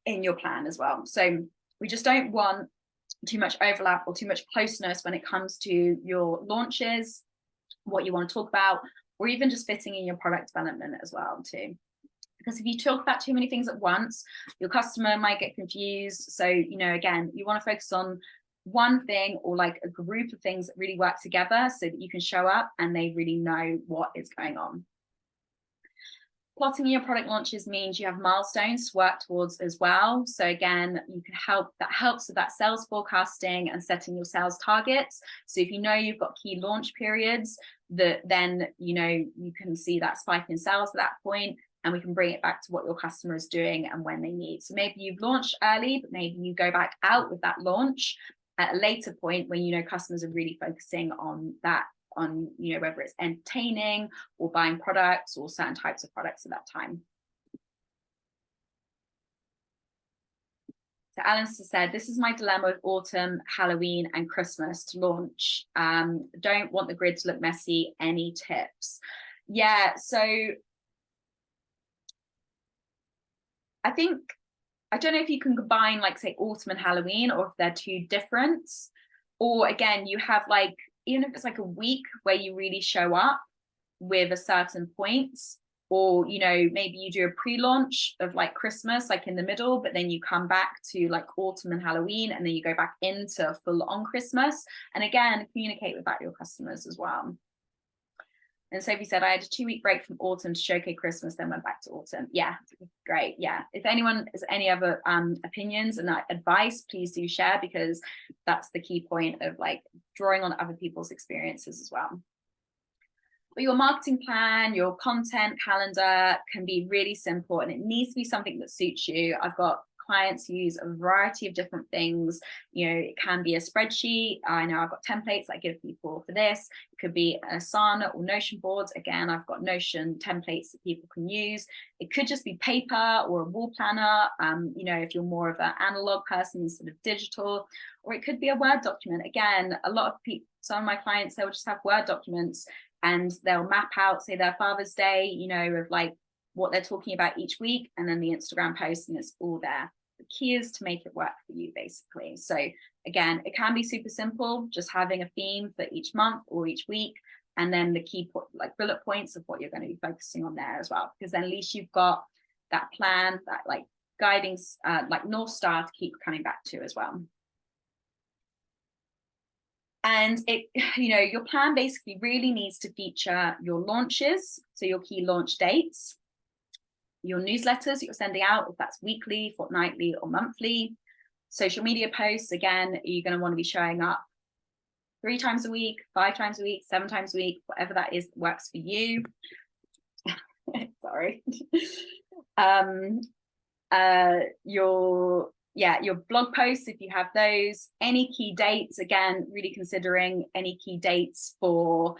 in your plan as well. So we just don't want too much overlap or too much closeness when it comes to your launches, what you want to talk about, or even just fitting in your product development as well too. Because if you talk about too many things at once, your customer might get confused. So, again, you want to focus on one thing or like a group of things that really work together so that you can show up and they really know what is going on. Plotting your product launches means you have milestones to work towards as well. So again, you can that helps with that sales forecasting and setting your sales targets. So if you know you've got key launch periods, that then you can see that spike in sales at that point, and we can bring it back to what your customer is doing and when they need. So maybe you've launched early, but maybe you go back out with that launch at a later point when customers are really focusing on that, on whether it's entertaining or buying products or certain types of products at that time. So Alistair said, this is my dilemma with autumn, Halloween and Christmas to launch. Don't want the grid to look messy. Any tips? Yeah, so I think, I don't know if you can combine like say autumn and Halloween, or if they're two different, or again, you have like, even if it's like a week where you really show up with a certain point, or maybe you do a pre-launch of like Christmas like in the middle, but then you come back to like autumn and Halloween, and then you go back into full on Christmas, and again communicate with that your customers as well. And Sophie said, I had a 2-week break from autumn to showcase Christmas, then went back to autumn. Yeah, great. Yeah, if anyone has any other opinions and advice, please do share, because that's the key point of like drawing on other people's experiences as well. But your marketing plan, your content calendar can be really simple, and it needs to be something that suits you. I've got clients who use a variety of different things. It can be a spreadsheet. I know I've got templates I give people for this. It could be an Asana or Notion boards. Again, I've got Notion templates that people can use. It could just be paper or a wall planner, if you're more of an analog person instead of digital, or it could be a Word document. Again, a lot of people, some of my clients, they'll just have Word documents, and they'll map out, say, their Father's Day, of like what they're talking about each week, and then the Instagram post, and it's all there. The key is to make it work for you, basically. So again, it can be super simple, just having a theme for each month or each week, and then the key like bullet points of what you're going to be focusing on there as well, because then at least you've got that plan, that like guiding like North Star to keep coming back to as well. And it, your plan basically really needs to feature your launches, so your key launch dates, your newsletters that you're sending out, if that's weekly, fortnightly, or monthly. Social media posts, again, you're going to want to be showing up 3 times a week, 5 times a week, 7 times a week, whatever that is that works for you. Sorry. Your blog posts, if you have those, any key dates, again, really considering any key dates for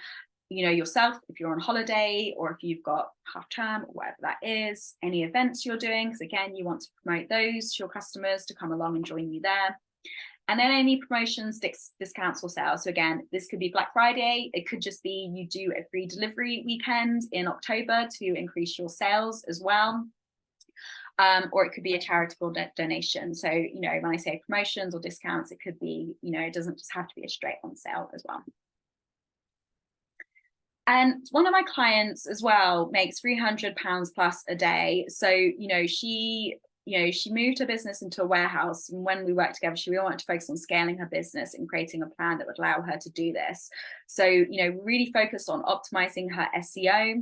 yourself, if you're on holiday or if you've got half term or whatever that is, any events you're doing, because again, you want to promote those to your customers to come along and join you there. And then any promotions, discounts or sales. So again, this could be Black Friday. It could just be you do a free delivery weekend in October to increase your sales as well. Or it could be a charitable donation. So, when I say promotions or discounts, it could be, it doesn't just have to be a straight on sale as well. And one of my clients as well makes £300 plus a day. So, she moved her business into a warehouse. And when we worked together, she really wanted to focus on scaling her business and creating a plan that would allow her to do this. So, really focused on optimizing her SEO.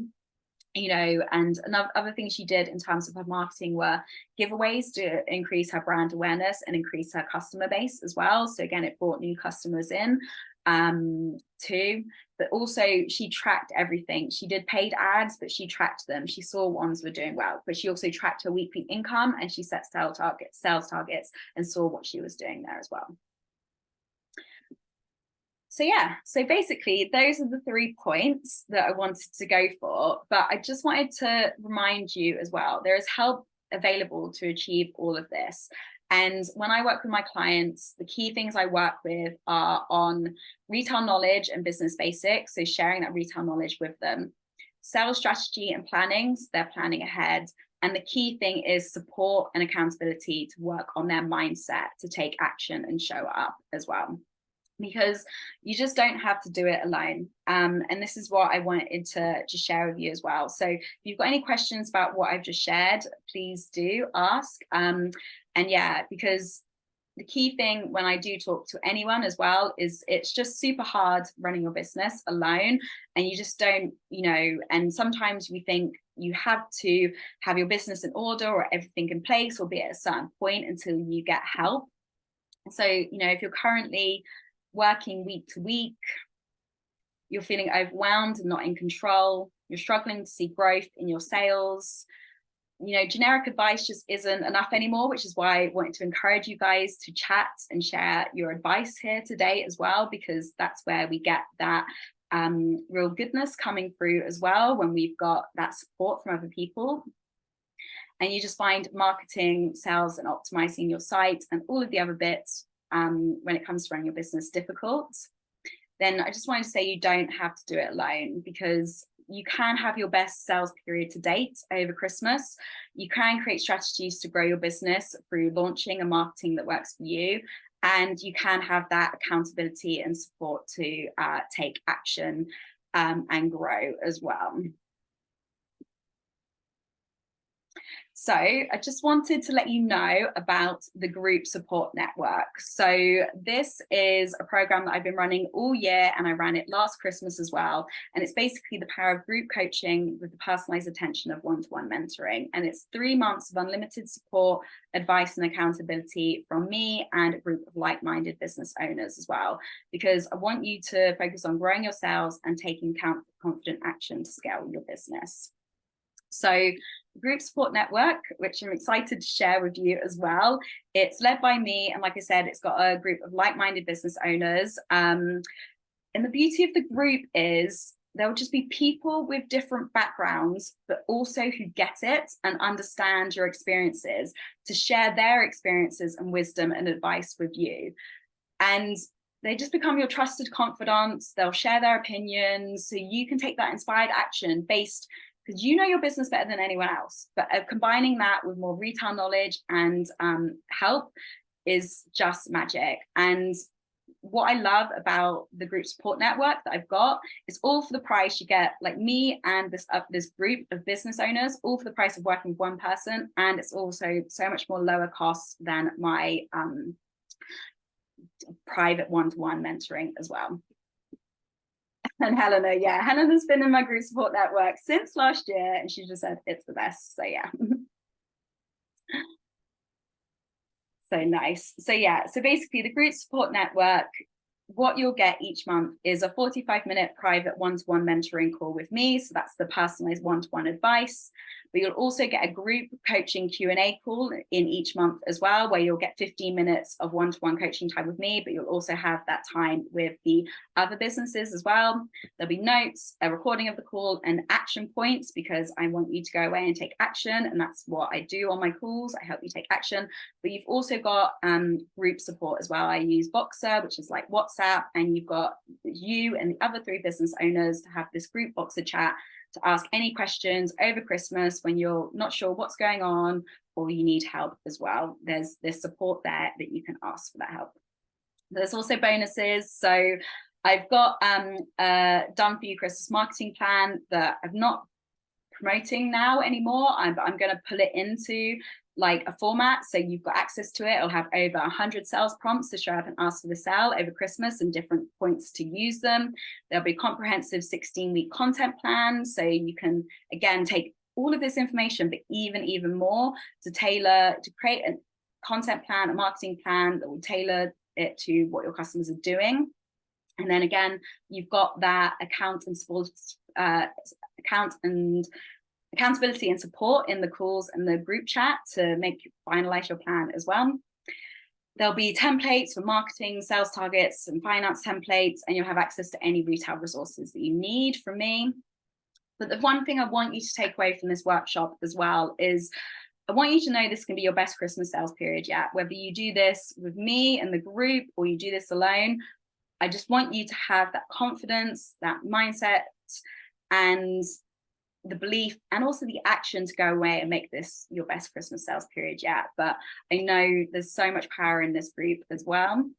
And other things she did in terms of her marketing were giveaways to increase her brand awareness and increase her customer base as well. So again, it brought new customers in too, but also she tracked everything. She did paid ads, but she tracked them. She saw ones were doing well, but she also tracked her weekly income, and she set sales targets and saw what she was doing there as well. So yeah, so basically those are the 3 points that I wanted to go for, but I just wanted to remind you as well, there is help available to achieve all of this. And when I work with my clients, the key things I work with are on retail knowledge and business basics, so sharing that retail knowledge with them, sales strategy and planning, so they're planning ahead, and the key thing is support and accountability to work on their mindset to take action and show up as well, because you just don't have to do it alone. And this is what I wanted to just share with you as well. So if you've got any questions about what I've just shared, please do ask. And yeah, because the key thing when I do talk to anyone as well is it's just super hard running your business alone, and you just don't, and sometimes we think you have to have your business in order or everything in place or be at a certain point until you get help. So, if you're currently working week to week, you're feeling overwhelmed and not in control, you're struggling to see growth in your sales, generic advice just isn't enough anymore, which is why I wanted to encourage you guys to chat and share your advice here today as well, because that's where we get that real goodness coming through as well, when we've got that support from other people. And you just find marketing, sales, and optimizing your site and all of the other bits when it comes to running your business difficult, then I just wanted to say you don't have to do it alone, because you can have your best sales period to date over Christmas. You can create strategies to grow your business through launching and marketing that works for you. And you can have that accountability and support to take action and grow as well. So I just wanted to let you know about the Group Support Network. So this is a program that I've been running all year, and I ran it last Christmas as well. And it's basically the power of group coaching with the personalized attention of one-to-one mentoring. And it's 3 months of unlimited support, advice, and accountability from me and a group of like-minded business owners as well, because I want you to focus on growing your sales and taking confident action to scale your business. So Group Support Network, which I'm excited to share with you as well. It's led by me, and like I said, it's got a group of like-minded business owners. And the beauty of the group is there'll just be people with different backgrounds, but also who get it and understand your experiences, to share their experiences and wisdom and advice with you. And they just become your trusted confidants. They'll share their opinions, so you can take that inspired action based, because you know your business better than anyone else, but combining that with more retail knowledge and help is just magic. And what I love about the Group Support Network that I've got is all for the price. You get like me and this group of business owners, all for the price of working with one person, and it's also so much more lower cost than my private one-to-one mentoring as well. And Helena, yeah, Helena's been in my Group Support Network since last year, and she just said it's the best. So yeah. So nice. So yeah, so basically the Group Support Network, what you'll get each month is a 45-minute private one-to-one mentoring call with me. So that's the personalized one-to-one advice. But you'll also get a group coaching Q&A call in each month as well, where you'll get 15 minutes of one-to-one coaching time with me, but you'll also have that time with the other businesses as well. There'll be notes, a recording of the call, and action points, because I want you to go away and take action. And that's what I do on my calls. I help you take action. But you've also got group support as well. I use Boxer, which is like WhatsApp, and you've got you and the other 3 business owners to have this group Boxer chat to ask any questions over Christmas when you're not sure what's going on or you need help as well. There's support there that you can ask for that help. There's also bonuses. So I've got a done for you Christmas marketing plan that I'm not promoting now anymore. I'm going to pull it into like a format, so you've got access to it. It'll have over 100 sales prompts to show up and ask for the sale over Christmas and different points to use them. There'll be comprehensive 16-week content plan, so you can again take all of this information, but even more to create a content plan, a marketing plan that will tailor it to what your customers are doing. And then again, you've got that accountability and support in the calls and the group chat to finalize your plan as well. There'll be templates for marketing, sales targets, and finance templates, and you'll have access to any retail resources that you need from me. But the one thing I want you to take away from this workshop as well is I want you to know this can be your best Christmas sales period yet. Whether you do this with me and the group or you do this alone, I just want you to have that confidence, that mindset, and the belief, and also the action to go away and make this your best Christmas sales period yet. But I know there's so much power in this group as well.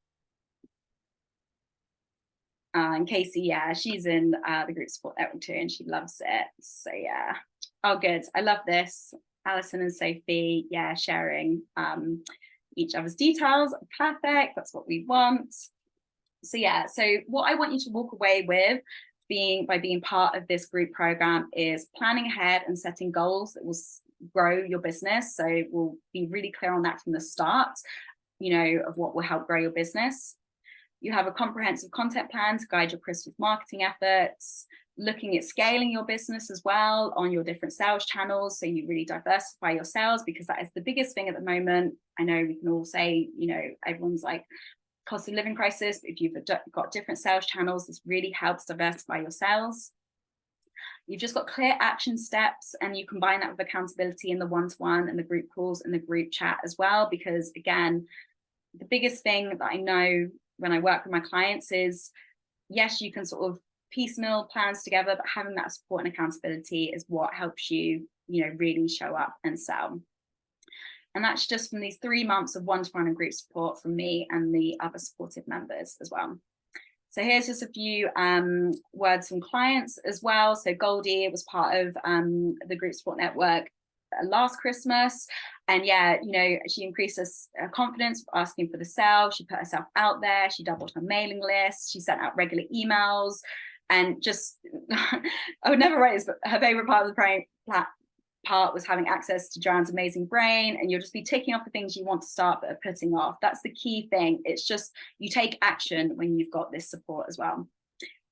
And Casey, yeah, she's in the Group Support Network too, and she loves it. So yeah, oh good, I love this. Alison and Sophie, yeah, sharing each other's details. Perfect, that's what we want. So yeah, so what I want you to walk away with by being part of this group program is planning ahead and setting goals that will grow your business. So we'll be really clear on that from the start, of what will help grow your business. You have a comprehensive content plan to guide your Christmas marketing efforts, looking at scaling your business as well on your different sales channels. So you really diversify your sales, because that is the biggest thing at the moment. I know we can all say, everyone's like, cost of living crisis, but if you've got different sales channels, this really helps diversify your sales. You've just got clear action steps, and you combine that with accountability in the one-to-one and the group calls and the group chat as well, because again, the biggest thing that I know when I work with my clients is, yes, you can sort of piecemeal plans together, but having that support and accountability is what helps you, really show up and sell. And that's just from these 3 months of one-to-one and group support from me and the other supportive members as well. So here's just a few words from clients as well. So Goldie was part of the group support network last Christmas. And yeah, she increased her confidence asking for the sale. She put herself out there. She doubled her mailing list. She sent out regular emails. And just, I would never write this, but her favorite part of the part was having access to Joanne's amazing brain, and you'll just be ticking off the things you want to start but are putting off. That's the key thing. It's just, you take action when you've got this support as well.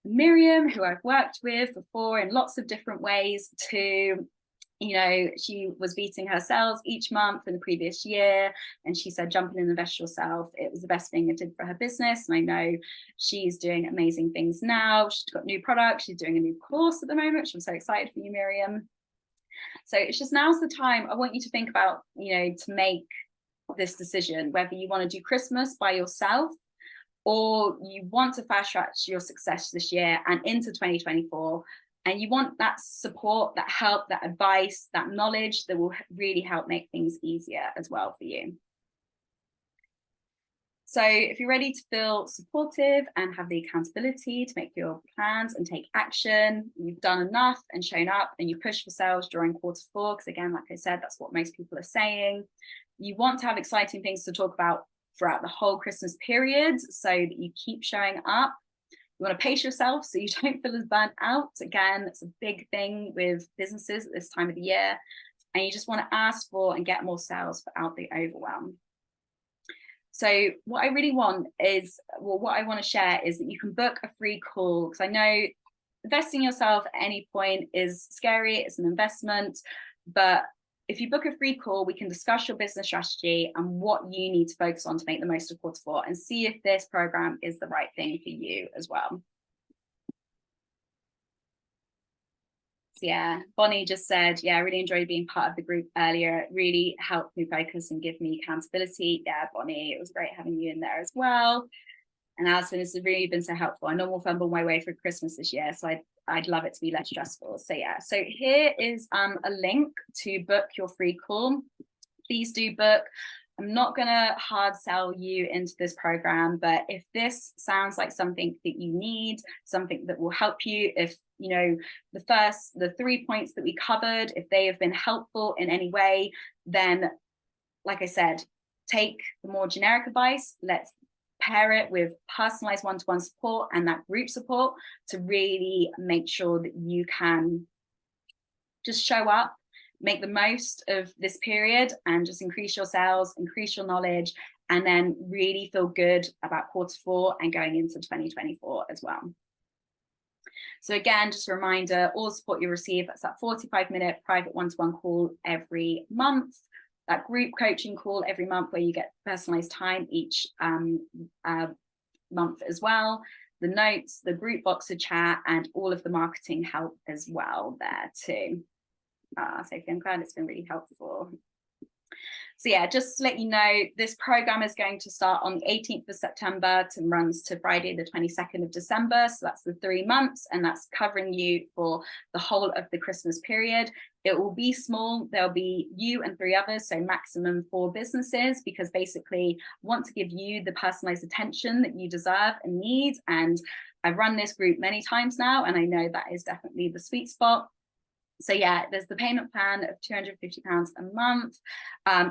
Miriam, who I've worked with before in lots of different ways too, she was beating her sales each month in the previous year, and she said, jump in and invest yourself. It was the best thing it did for her business. And I know she's doing amazing things now. She's got new products. She's doing a new course at the moment, which I'm so excited for you, Miriam. So it's just, now's the time I want you to think about, to make this decision, whether you want to do Christmas by yourself or you want to fast track your success this year and into 2024. And you want that support, that help, that advice, that knowledge that will really help make things easier as well for you. So if you're ready to feel supportive and have the accountability to make your plans and take action, you've done enough and shown up, and you push for sales during Q4, because again, like I said, that's what most people are saying. You want to have exciting things to talk about throughout the whole Christmas period so that you keep showing up. You want to pace yourself so you don't feel as burnt out. Again, it's a big thing with businesses at this time of the year. And you just want to ask for and get more sales without the overwhelm. So what I really want is, what I want to share is that you can book a free call, because I know investing yourself at any point is scary. It's an investment. But if you book a free call, we can discuss your business strategy and what you need to focus on to make the most of Q4, and see if this program is the right thing for you as well. So yeah, Bonnie just said, yeah, I really enjoyed being part of the group earlier. It really helped me focus and give me accountability. Yeah, Bonnie, it was great having you in there as well. And Alison, this has really been so helpful. I know we'll fumble my way through Christmas this year, so I'd love it to be less stressful. So yeah, so here is a link to book your free call. Please do book. I'm not going to hard sell you into this program, but if this sounds like something that you need, something that will help you, if the 3 points that we covered, if they have been helpful in any way, then like I said, take the more generic advice. Let's pair it with personalized one-to-one support and that group support to really make sure that you can just show up, make the most of this period, and just increase your sales, increase your knowledge, and then really feel good about Q4 and going into 2024 as well. So again, just a reminder, all the support you receive, that's that 45-minute private one-to-one call every month, that group coaching call every month where you get personalized time each month as well, the notes, the group box of chat, and all of the marketing help as well there too. So I'm glad it's been really helpful. So yeah, just to let you know, this program is going to start on the 18th of September and runs to Friday, the 22nd of December. So that's the 3 months, and that's covering you for the whole of the Christmas period. It will be small. There'll be you and 3 others, so maximum 4 businesses, because basically I want to give you the personalized attention that you deserve and need. And I've run this group many times now, and I know that is definitely the sweet spot. So yeah, there's the payment plan of £250 a month,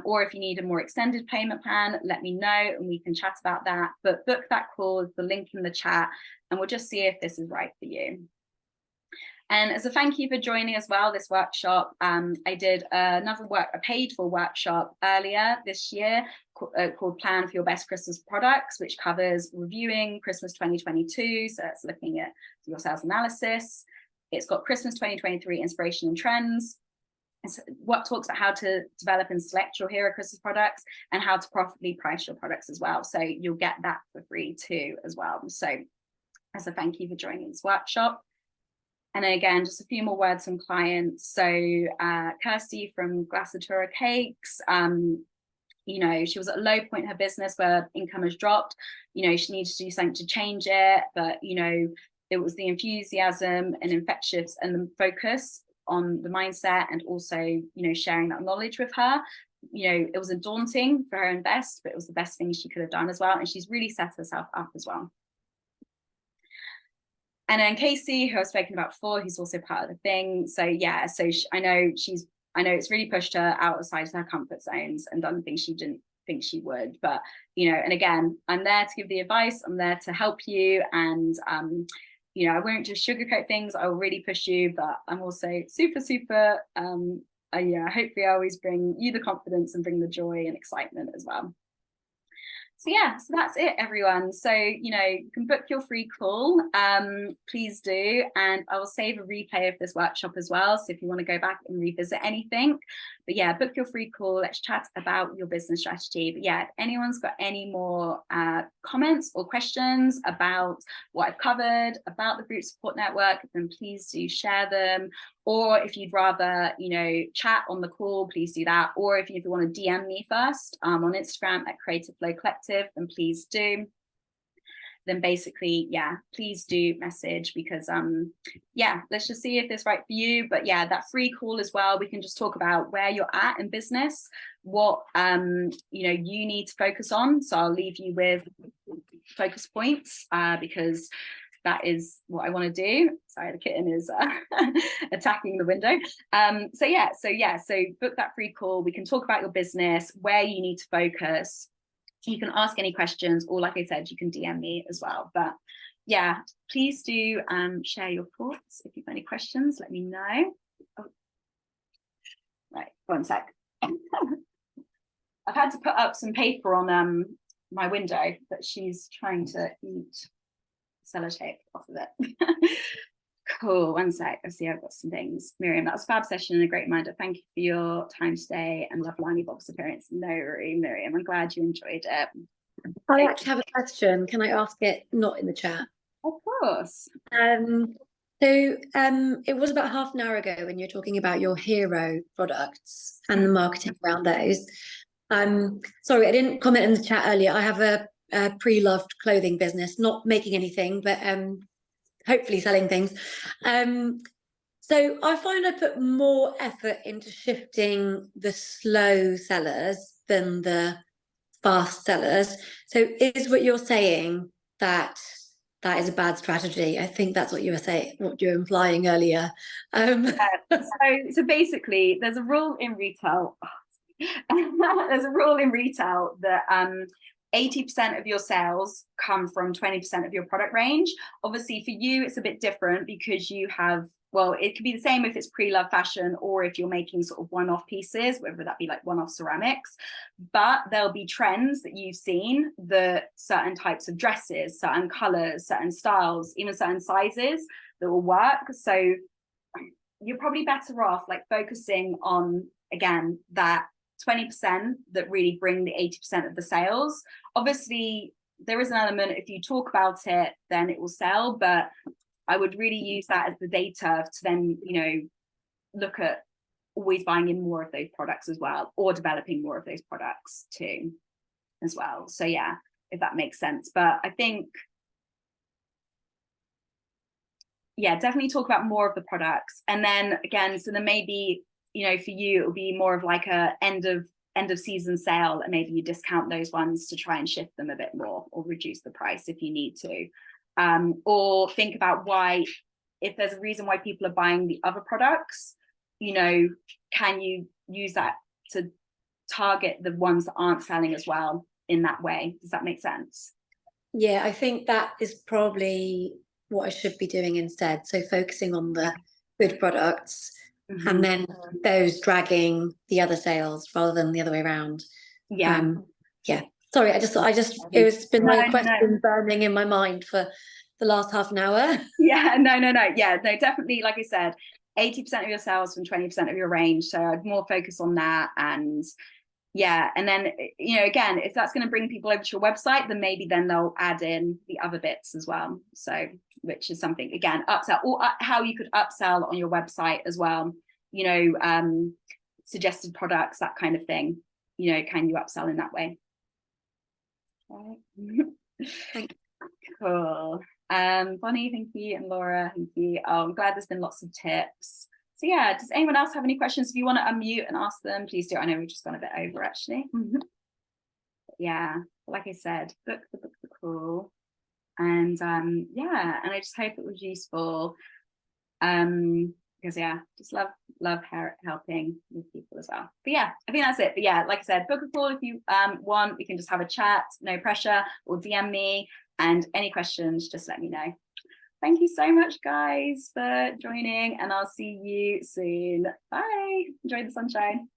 or if you need a more extended payment plan, let me know and we can chat about that. But book that call, the link in the chat, and we'll just see if this is right for you. And as a thank you for joining as well this workshop, I did a paid for workshop earlier this year called Plan for Your Best Christmas Products, which covers reviewing Christmas 2022. So it's looking at your sales analysis. It's got Christmas 2023 inspiration and trends. It's what talks about how to develop and select your hero Christmas products and how to profitably price your products as well. So you'll get that for free too as well. So as a thank you for joining this workshop. And then again, just a few more words from clients. So Kirsty from Glassatura Cakes, you know, she was at a low point in her business where income has dropped. You know, she needed to do something to change it, but you know, it was the enthusiasm and infectious and the focus on the mindset, and also, you know, sharing that knowledge with her. You know, it was daunting for her invest, but it was the best thing she could have done as well. And she's really set herself up as well. And then Casey, who I've spoken about before, who's also part of the thing. So yeah, so I know it's really pushed her outside of her comfort zones and done things she didn't think she would. But you know, and again, I'm there to give the advice. I'm there to help you, and you know, I won't just sugarcoat things. I'll really push you, but I'm also super, super. Yeah, hopefully, I always bring you the confidence and bring the joy and excitement as well. So yeah, so that's it, everyone. So, you know, you can book your free call, please do. And I will save a replay of this workshop as well. So if you want to go back and revisit anything, but yeah, book your free call. Let's chat about your business strategy. But yeah, if anyone's got any more comments or questions about what I've covered, about the Group Support Network, then please do share them. Or if you'd rather, you know, chat on the call, please do that. Or if you want to DM me first on Instagram at Creative Flow Collective, then please do. Then basically, yeah, please do message, because yeah, let's just see if it's right for you. But yeah, that free call as well, we can just talk about where you're at in business, what you know, you need to focus on. So I'll leave you with focus points, because that is what I want to do. Sorry, the kitten is attacking the window. So book that free call. We can talk about your business, where you need to focus. You can ask any questions, or like I said, you can DM me as well. But yeah, please do share your thoughts. If you've got any questions, let me know. Oh. Right, 1 sec. I've had to put up some paper on my window that she's trying to eat sellotape off of it. Cool, 1 sec. I see I've got some things. Miriam, that was a fab session and a great reminder. Thank you for your time today and love Liney Bob's appearance. No worry, Miriam, I'm glad you enjoyed it. I actually have a question. Can I ask it not in the chat? Of course. It was about half an hour ago when you're talking about your hero products and the marketing around those. Sorry, I didn't comment in the chat earlier. I have a pre-loved clothing business, not making anything, but hopefully selling things. So I find I put more effort into shifting the slow sellers than the fast sellers. So is what you're saying that is a bad strategy? I think that's what you were saying, what you were implying earlier. So basically, there's a rule in retail. There's a rule in retail that 80% of your sales come from 20% of your product range. Obviously, for you, it's a bit different because you have, well, it could be the same if it's pre-loved fashion or if you're making sort of one-off pieces, whether that be like one-off ceramics. But there'll be trends that you've seen, that certain types of dresses, certain colors, certain styles, even certain sizes that will work. So you're probably better off like focusing on, again, that 20% that really bring the 80% of the sales. Obviously, there is an element, if you talk about it, then it will sell, but I would really use that as the data to then, you know, look at always buying in more of those products as well, or developing more of those products too as well. So yeah, if that makes sense. But I think, yeah, definitely talk about more of the products. And then again, so then maybe, you know, for you, it will be more of like a end of season sale, and maybe you discount those ones to try and shift them a bit more, or reduce the price if you need to. Or think about why, if there's a reason why people are buying the other products, you know, can you use that to target the ones that aren't selling as well in that way? Does that make sense? Yeah, I think that is probably what I should be doing instead. So focusing on the good products and then those dragging the other sales rather than the other way around. Yeah. Yeah. Sorry, it's been No, my no, no. question burning in my mind for the last half an hour. Yeah, no. Yeah, no, definitely. Like I said, 80% of your sales from 20% of your range. So I'd more focus on that. And yeah, and then, you know, again, if that's going to bring people over to your website, then maybe then they'll add in the other bits as well. So, which is something, again, upsell, or how you could upsell on your website as well, you know, suggested products, that kind of thing, you know, can you upsell in that way? Thank you. Cool. Bonnie, thank you, and Laura, thank you. Oh, I'm glad there's been lots of tips. So yeah, does anyone else have any questions? If you want to unmute and ask them, please do. I know we've just gone a bit over actually. Yeah, like I said, book the call. And yeah, and I just hope it was useful. Because yeah, just love helping with people as well. But yeah, I think that's it. But yeah, like I said, book a call if you want. We can just have a chat, no pressure, or DM me. And any questions, just let me know. Thank you so much, guys, for joining, and I'll see you soon. Bye. Enjoy the sunshine.